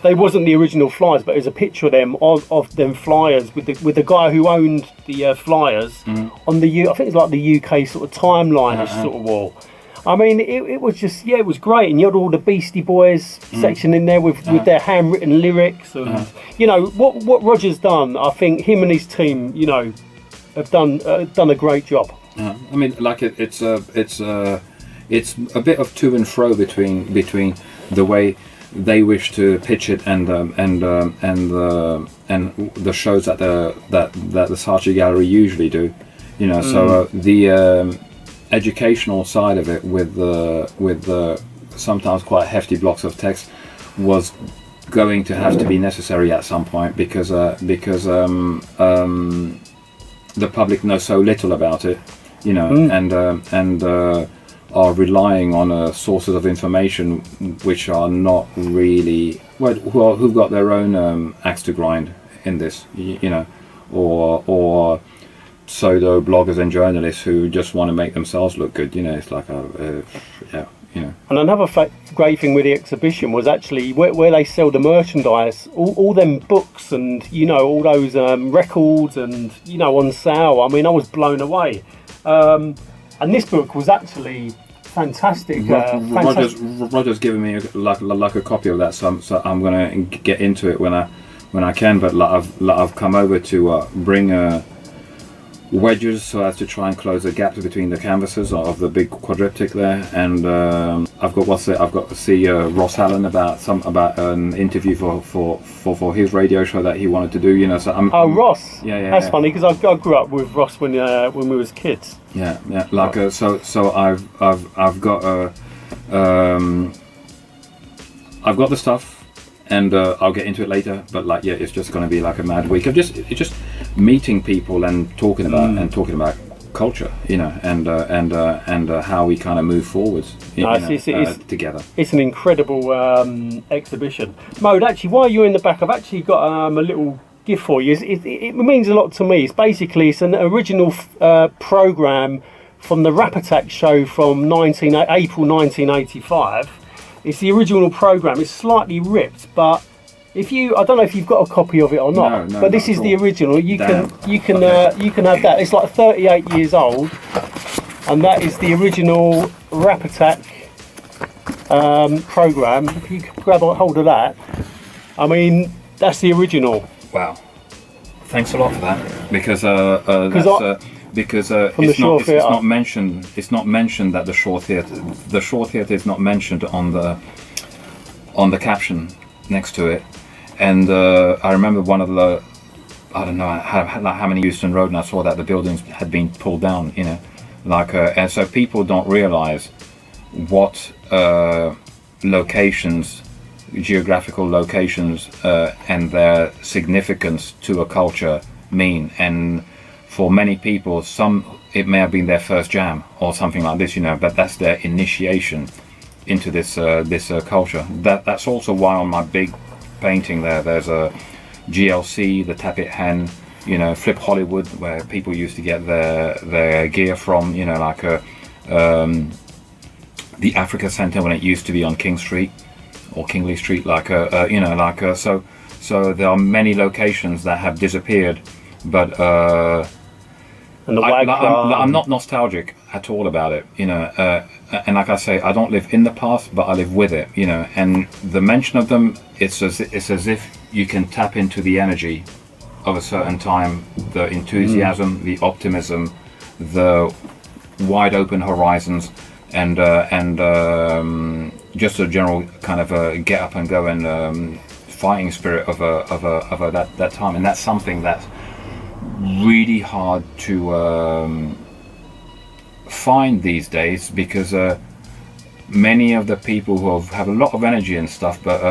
they wasn't the original flyers, but there's a picture of them of them flyers with the guy who owned the flyers on the I think it's like the UK sort of timeline sort of wall. I mean, it was just, yeah, it was great, and you had all the Beastie Boys section in there with their handwritten lyrics, and you know what Roger's done. I think him and his team, you know, have done a great job. I mean, like it's a bit of to and fro between the way they wish to pitch it and the shows that the Saatchi Gallery usually do, you know. So the educational side of it with the sometimes quite hefty blocks of text was going to have to be necessary at some point, because the public knows so little about it, you know, and are relying on sources of information which are not really who've got their own axe to grind in this, you know, or pseudo bloggers and journalists who just want to make themselves look good, you know. It's like yeah, you know. And another great thing with the exhibition was actually where they sell the merchandise, all them books and, you know, all those records and, you know, on sale. I mean, I was blown away. And this book was actually fantastic. Roger's given me like a copy of that, so I'm going to get into it when I can. But I've come over to bring wedges so as to try and close the gaps between the canvases of the big quadriptych there, and I've got to see Ross Allen about an interview for his radio show that he wanted to do, you know. So Ross, yeah, that's funny because I grew up with Ross when we was kids. Yeah, like so I've got I've got the stuff. And I'll get into it later, but like, yeah, it's just going to be like a mad week of just meeting people and talking about culture, you know, and how we kind of move forwards, together. It's an incredible exhibition. Mode, actually, while you're in the back, I've actually got a little gift for you. It means a lot to me. It's an original program from the Rap Attack show from April 1985. It's the original program. It's slightly ripped, but I don't know if you've got a copy of it or not. No, but this is the original. You can have that. It's like 38 years old, and that is the original Rap Attack program. If you grab a hold of that, I mean, that's the original. Wow! Thanks a lot for that, because it's not mentioned. It's not mentioned that the Shaw Theatre is not mentioned on the caption next to it. And I remember one of the, I don't know how many Euston Road, and I saw that the buildings had been pulled down. You know, and so people don't realise what locations, geographical locations, and their significance to a culture mean. And for many people, it may have been their first jam or something like this, you know, but that's their initiation into this culture. That's also why on my big painting there's a GLC, the Tappet Hen, you know, Flip Hollywood, where people used to get their gear from, you know, like the Africa Centre when it used to be on King Street or Kingley Street, so there are many locations that have disappeared, but I'm not nostalgic at all about it, you know, and like I say, I don't live in the past, but I live with it, you know, and the mention of them, it's as if you can tap into the energy of a certain time, the enthusiasm, the optimism, the wide open horizons, and just a general kind of a get up and go and fighting spirit of that time, and that's something that's really hard to find these days, because many of the people who have a lot of energy and stuff, but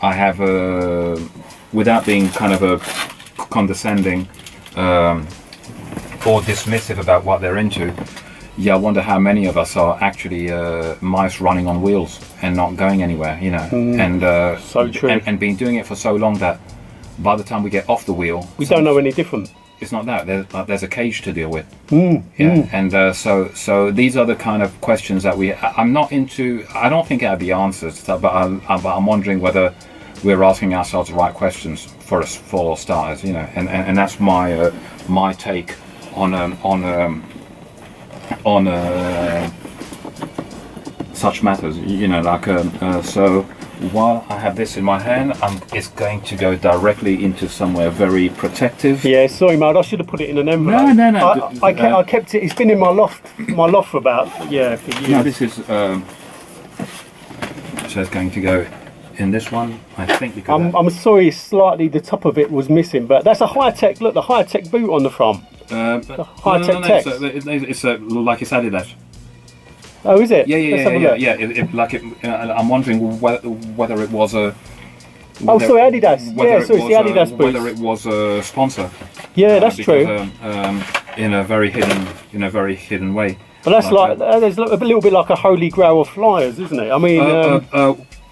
I have without being kind of a condescending or dismissive about what they're into, I wonder how many of us are actually mice running on wheels and not going anywhere, you know. And so true. And been doing it for so long that by the time we get off the wheel, we don't know any different. It's not that there's a cage to deal with. And so these are the kind of questions that I'm not into. I don't think I have the answers, but I'm wondering whether we're asking ourselves the right questions for starters, you know. And that's my take on such matters, you know, like so. While I have this in my hand, it's going to go directly into somewhere very protective. Yeah, sorry, Mode, I should have put it in an envelope. No. I kept it. It's been in my loft for about for years. No, this is so it's going to go in this one, I think. Because I'm sorry, slightly the top of it was missing, but that's a Hi-Tech. Look, the Hi-Tech boot on the front. The Hi-Tech text. It's like it's Adidas. Oh, is it? Yeah. I'm wondering whether it was a. Adidas. It's the Adidas boots. Whether it was a sponsor. Yeah, that's true. In a very hidden way. But that's there's a little bit like a holy grail of flyers, isn't it? I mean,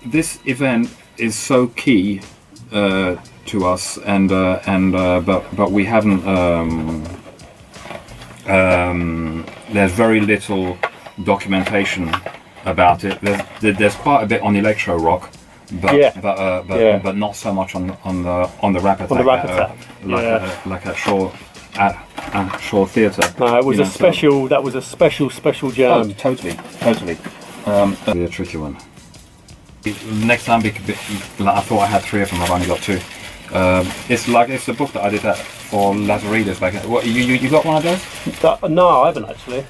this event is so key to us, but we haven't. There's very little documentation about it. There's quite a bit on electro rock, but not so much on the Rap Attack. On the Rap Attack, like at Shaw Theatre. No, it was a special. That was a special jam. Oh, totally. A tricky one. Next time, I thought I had 3 of them. I've only got 2. It's the book that I did that for Lazaridis. Like, what you got one of those? No, I haven't actually.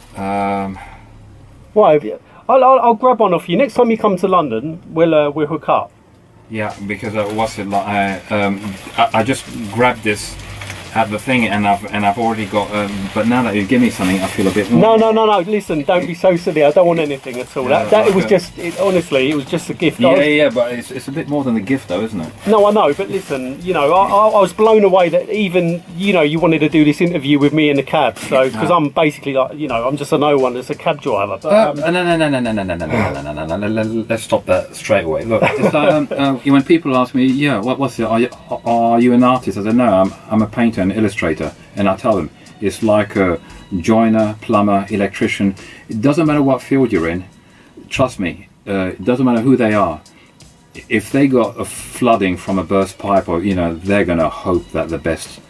Why have you? I'll grab one off you next time you come to London. We'll hook up. Yeah, because what's it like? I just grabbed this at the thing, and I've already got. But now that you give me something, I feel a bit more. No. Listen, don't be so silly. I don't want anything at all. It was just. Honestly, it was just a gift. Yeah, but it's a bit more than a gift, though, isn't it? No, I know, but listen, I was blown away that even you wanted to do this interview with me in the cab. So because I'm basically like, I'm just a no one. It's a cab driver. But, no. Let's stop that straight away. Look, it's like, when people ask me, what's it? Are you an artist? I said, no, I'm a painter, an illustrator, and I tell them it's like a joiner, plumber, electrician. It doesn't matter what field you're in. Trust me, it doesn't matter who they are. If they got a flooding from a burst pipe, or they're gonna hope that the best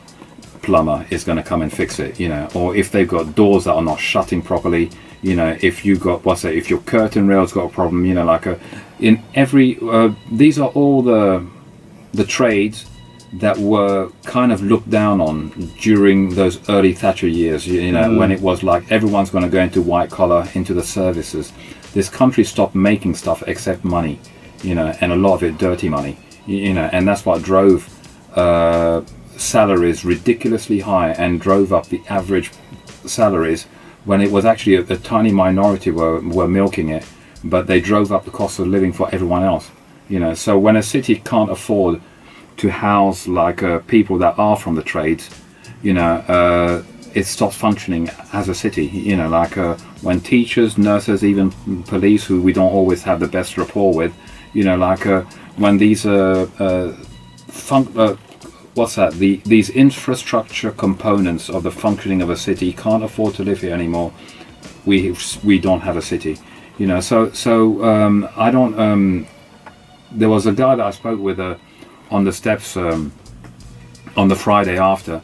plumber is gonna come and fix it. Or if they've got doors that are not shutting properly. If you got if your curtain rail's got a problem. In every these are all the trades that were kind of looked down on during those early Thatcher years, when it was like everyone's going to go into white collar, into the services. This country stopped making stuff except money, and a lot of it dirty money, and that's what drove salaries ridiculously high and drove up the average salaries when it was actually a tiny minority were milking it, but they drove up the cost of living for everyone else. So when a city can't afford to house people that are from the trades, it stops functioning as a city. When teachers, nurses, even police, who we don't always have the best rapport with, when these these infrastructure components of the functioning of a city can't afford to live here anymore, we don't have a city. So I don't. There was a guy that I spoke with on the steps on the Friday after,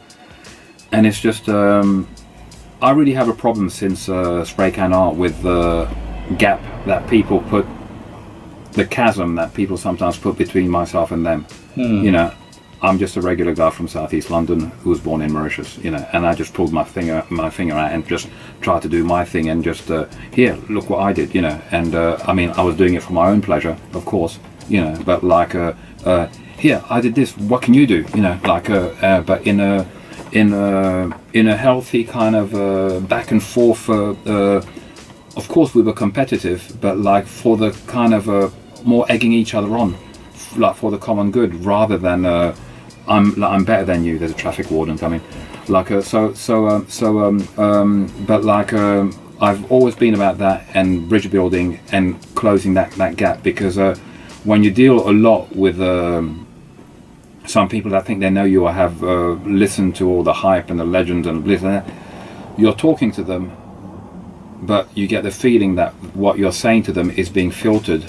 and it's just I really have a problem since Spray Can Art with the gap that people put, the chasm that people sometimes put between myself and them. I'm just a regular guy from southeast London who was born in Mauritius, and I just pulled my finger out and just tried to do my thing and just here, look what I did, and I was doing it for my own pleasure, of course, but here I did this. What can you do? But in a healthy kind of back and forth. Of course, we were competitive, but for the kind of more egging each other on, for the common good, rather than I'm better than you. There's a traffic warden coming. I've always been about that and bridge building and closing that gap, because when you deal a lot with some people that think they know you or have listened to all the hype and the legends and this and that, you're talking to them, but you get the feeling that what you're saying to them is being filtered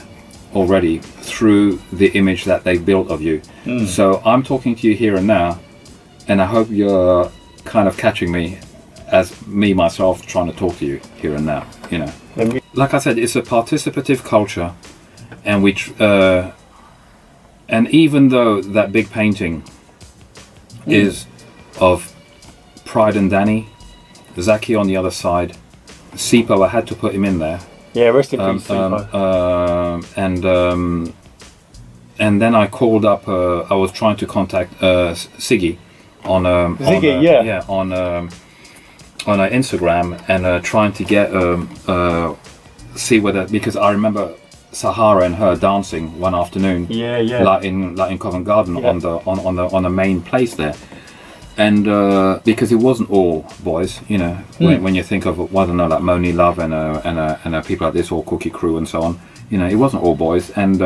already through the image that they've built of you. So I'm talking to you here and now, and I hope you're kind of catching me as me myself trying to talk to you here and now. Like I said, it's a participative culture, and and even though that big painting is of Pride and Danny, Zaki on the other side, Sipo, I had to put him in there. Yeah, rest in peace, Sipo. And then I called up. I was trying to contact Siggy on Instagram, and trying to get see whether, because I remember Sahara and her dancing one afternoon. Like in Covent Garden on the main place there. And because it wasn't all boys, when you think of, I don't know, like Moni Love and people like this, or Cookie Crew and so on, it wasn't all boys. And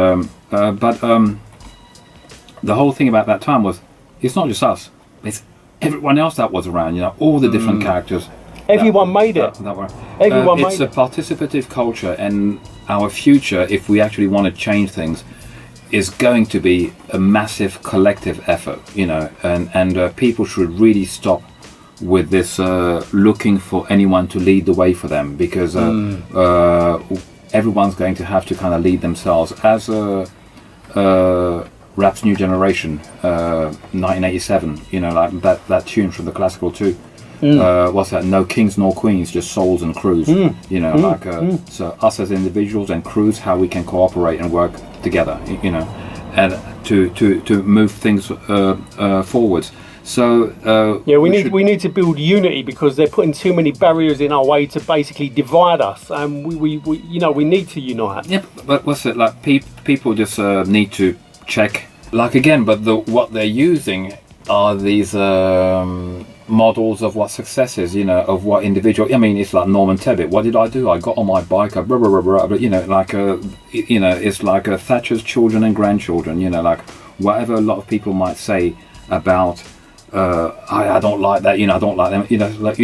but the whole thing about that time was, it's not just us, it's everyone else that was around. All the different characters. Everyone made it. That were. Everyone made it. It's a participative culture, and our future, if we actually want to change things, is going to be a massive collective effort, and people should really stop with this looking for anyone to lead the way for them, because everyone's going to have to kind of lead themselves. As Rap's New Generation, 1987, like that tune from the classical too. What's that? No kings nor queens, just souls and crews. So us as individuals and crews, how we can cooperate and work together, and to move things forwards. So we need to build unity, because they're putting too many barriers in our way to basically divide us, and we need to unite. Yeah, but what's it like? People just need to check, again. But what they're using are these models of what success is, of what individual. I mean, it's like Norman Tebbit. What did I do? I got on my bike, but it's like Thatcher's children and grandchildren. Whatever a lot of people might say about. I don't like that. I don't like them. You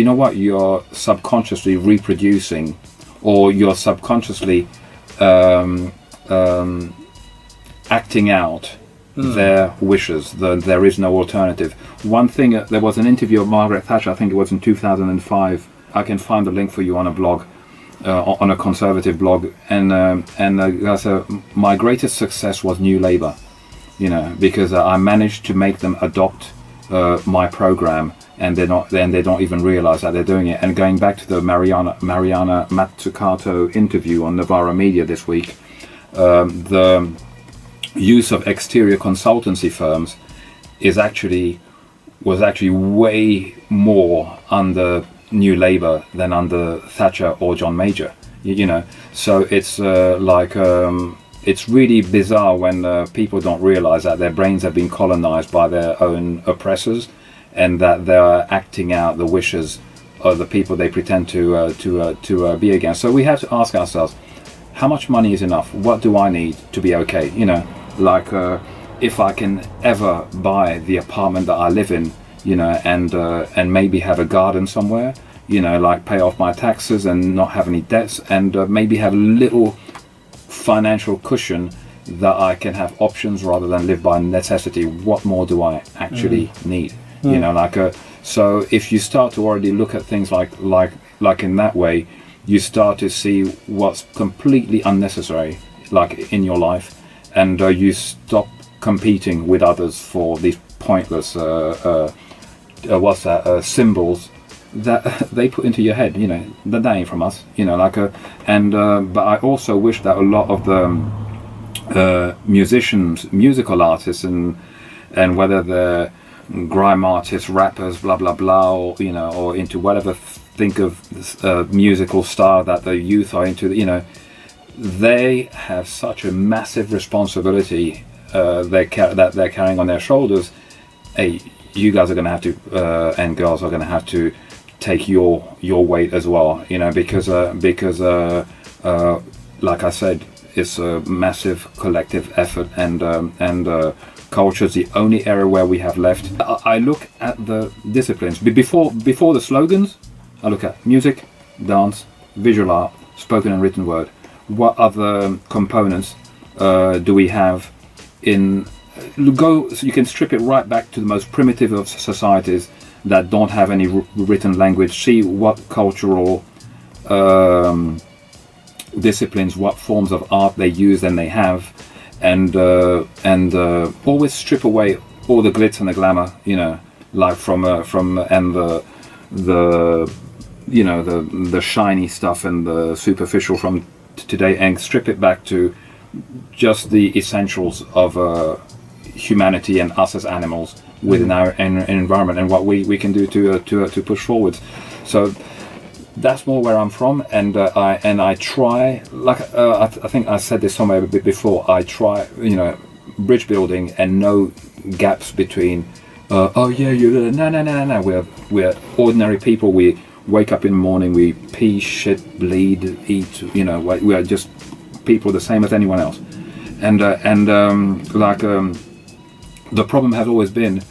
know what? You're subconsciously reproducing, or you're subconsciously acting out their wishes. There is no alternative. One thing, there was an interview of Margaret Thatcher, I think it was in 2005. I can find the link for you on a blog, on a conservative blog, and my greatest success was New Labour, because I managed to make them adopt my program, and they don't even realize that they're doing it. And going back to the Mariana Mazzucato interview on Novara Media this week, the use of exterior consultancy firms was actually way more under New Labour than under Thatcher or John Major. So it's it's really bizarre when people don't realize that their brains have been colonized by their own oppressors, and that they're acting out the wishes of the people they pretend to be against. So we have to ask ourselves, how much money is enough? What do I need to be okay? If I can ever buy the apartment that I live in, and maybe have a garden somewhere, pay off my taxes and not have any debts, and maybe have a little financial cushion that I can have options rather than live by necessity. What more do I actually need? So if you start to already look at things like in that way, you start to see what's completely unnecessary in your life, and you stop competing with others for these pointless symbols that they put into your head. That ain't from us. But I also wish that a lot of the musicians, musical artists, and whether they're grime artists, rappers, blah blah blah, or into whatever think of musical style that the youth are into, they have such a massive responsibility that they're carrying on their shoulders. Hey, you guys are going to have to, and girls are going to have to take your weight as well, because like I said, it's a massive collective effort, and culture is the only area where we have left. I look at the disciplines before the slogans. I look at music, dance, visual art, spoken and written word. What other components do we have in? So you can strip it right back to the most primitive of societies that don't have any written language. See what cultural disciplines, what forms of art they use and they have, and always strip away all the glitz and the glamour, and the shiny stuff and the superficial from today, and strip it back to just the essentials of humanity and us as animals within our environment, and what we can do to push forward. So that's more where I'm from, and I try, I think I said this somewhere a bit before, I try, bridge building and no gaps between no, we're ordinary people. We wake up in the morning, we pee, shit, bleed, eat, we are just people the same as anyone else. The problem has always been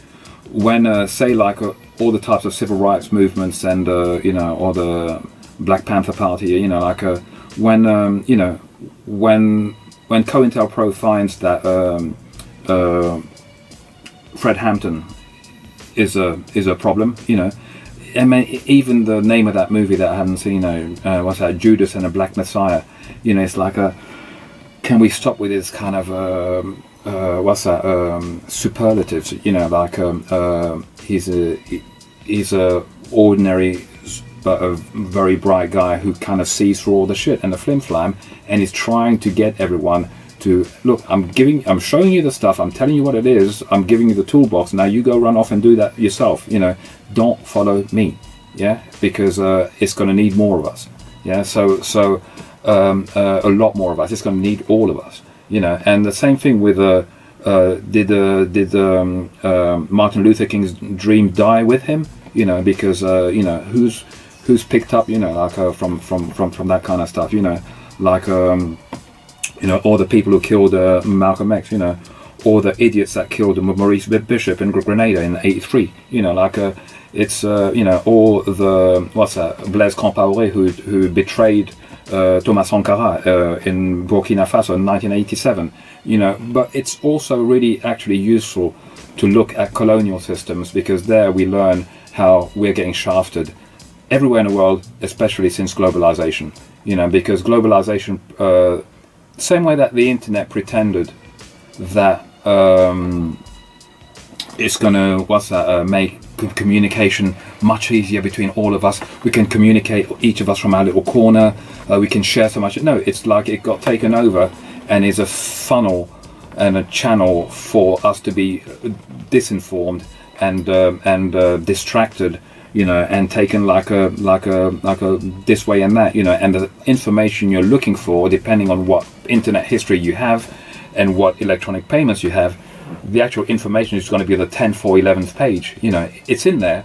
when all the types of civil rights movements and or the Black Panther Party, when when COINTELPRO finds that Fred Hampton is a problem, you know. I mean, even the name of that movie that I haven't seen, what's that, Judas and a Black Messiah, you know, it's like can we stop with this kind of superlatives, you know, like he's a ordinary but a very bright guy who kind of sees through all the shit and the flim flam, and is trying to get everyone to look. I'm showing you the stuff. I'm telling you what it is. I'm giving you the toolbox. Now you go run off and do that yourself. You know, don't follow me. Yeah, because it's going to need more of us. Yeah, so a lot more of us. It's going to need all of us. You know, and the same thing with did Martin Luther King's dream die with him? You know, because you know, who's picked up, you know, like from that kind of stuff, you know, like you know, all the people who killed Malcolm X, you know, or the idiots that killed Maurice Bishop in Grenada in '83, you know, like it's you know, or the Blaise Compaoré who betrayed Thomas Sankara in Burkina Faso in 1987, you know. But it's also really actually useful to look at colonial systems, because there we learn how we're getting shafted everywhere in the world, especially since globalization, you know, because globalization, same way that the internet pretended that it's going to make communication much easier between all of us. We can communicate, each of us from our little corner. We can share so much. No, it's like it got taken over and is a funnel and a channel for us to be disinformed and distracted, you know, and taken like a this way and that, you know, and the information you're looking for, depending on what internet history you have and what electronic payments you have, the actual information is going to be the 10th or 11th page. You know, it's in there,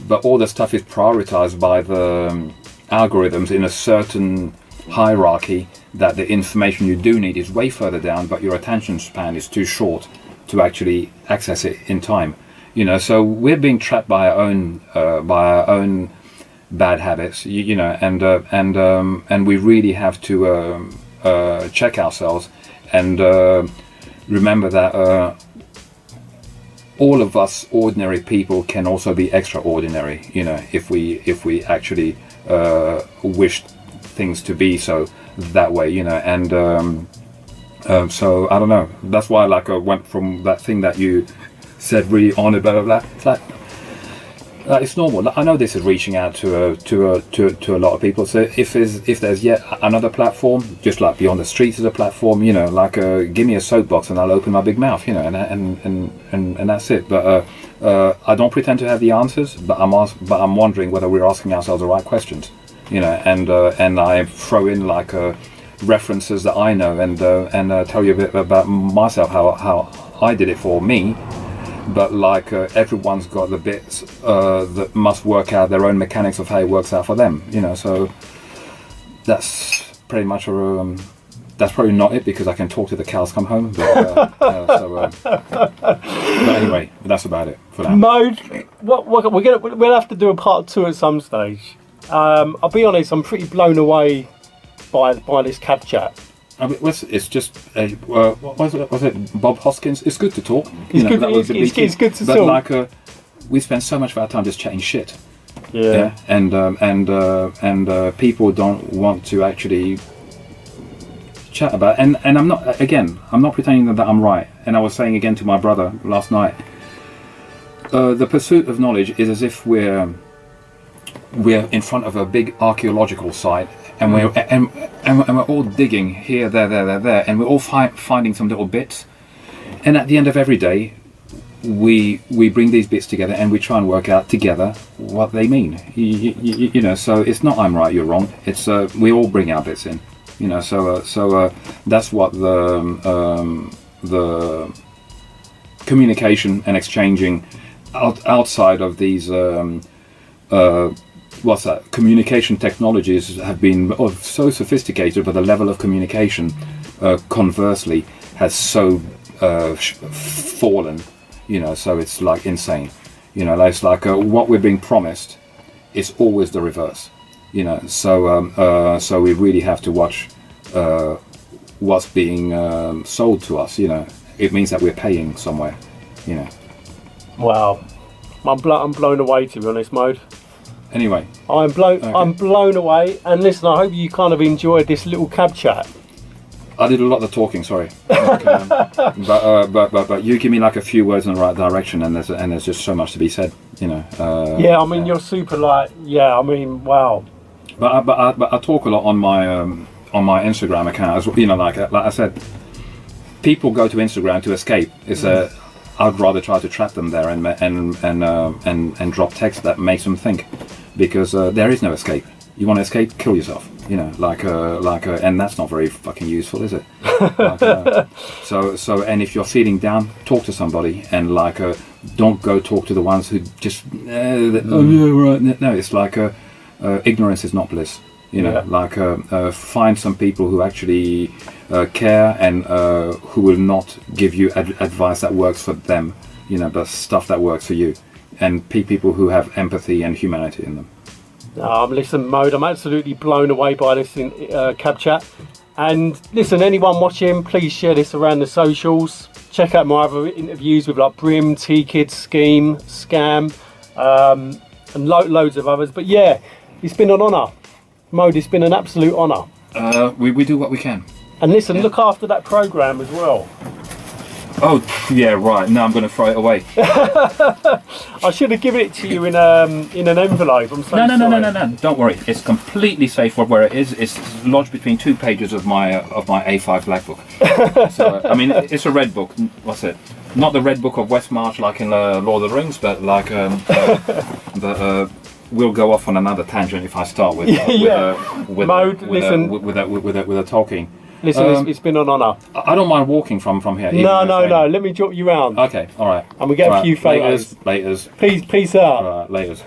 but all the stuff is prioritized by the algorithms in a certain hierarchy, that the information you do need is way further down, but your attention span is too short to actually access it in time. You know, so we're being trapped by our own bad habits, you know, and we really have to check ourselves and remember that all of us ordinary people can also be extraordinary, you know, if we actually wish things to be so that way, you know. And so I don't know. That's why, like, I went from that thing that you said really on about that. It's like, it's normal. I know this is reaching out to a lot of people. So if there's yet another platform, just like Beyond the Streets is a platform, you know, like give me a soapbox and I'll open my big mouth, you know, and that's it. But I don't pretend to have the answers, but I'm wondering whether we're asking ourselves the right questions, you know, and I throw in like references that I know and tell you a bit about myself, how I did it for me. But like everyone's got the bits that must work out their own mechanics of how it works out for them, you know. So that's pretty much that's probably not it, because I can talk to the cows come home. But, but anyway, that's about it for now. Mode, we'll have to do a part 2 at some stage. I'll be honest, I'm pretty blown away by this cab chat. I mean, it's just was it Bob Hoskins? It's good to talk. It's good to talk. But like, we spend so much of our time just chatting shit. Yeah. And people don't want to actually chat about it. And I'm not pretending that I'm right. And I was saying again to my brother last night, the pursuit of knowledge is as if we're in front of a big archaeological site. And we're all digging here, there, and we're all finding some little bits. And at the end of every day, we bring these bits together and we try and work out together what they mean. You know, so it's not I'm right, you're wrong. It's we all bring our bits in. You know, so that's what the communication and exchanging outside of these. Communication technologies have been so sophisticated, but the level of communication, conversely, has so fallen. You know, so it's like insane. You know, it's like what we're being promised is always the reverse. You know, so we really have to watch what's being sold to us. You know, it means that we're paying somewhere. You know. Wow, I'm blown away, to be honest, Mode. Anyway, I'm blown away. And listen, I hope you kind of enjoyed this little cab chat. I did a lot of talking, sorry. But you give me like a few words in the right direction, and there's just so much to be said, you know. Yeah, I mean, you're super light. Yeah, I mean, wow. But I talk a lot on my Instagram account as well. You know, like I said, people go to Instagram to escape. I'd rather try to trap them there and drop text that makes them think, because there is no escape. You want to escape, kill yourself. You know, and that's not very fucking useful, is it? So, and if you're feeling down, talk to somebody, and don't go talk to the ones who just, oh yeah, right. No, it's like ignorance is not bliss. You know, find some people who actually care and who will not give you advice that works for them. You know, but stuff that works for you, and people who have empathy and humanity in them. Listen, Mode, I'm absolutely blown away by this cab chat. And listen, anyone watching, please share this around the socials. Check out my other interviews with like Brim, T-Kids, Scheme, Scam, and loads of others. But yeah, it's been an honour. Mode, it's been an absolute honour. We do what we can. And listen, look after that programme as well. Oh, yeah, right. Now I'm going to throw it away. I should have given it to you in an envelope. I'm so sorry. No. Don't worry. It's completely safe where it is. It's lodged between 2 pages of my A5 black book. So, I mean, it's a red book. What's it? Not the red book of Westmarch like in Lord of the Rings, but like we'll go off on another tangent if I start with talking. Listen, it's been an honour. I don't mind walking from here. No. Let me drop you round. Okay, all right. And we get a few photos. Laters. Peace out. All right, laters.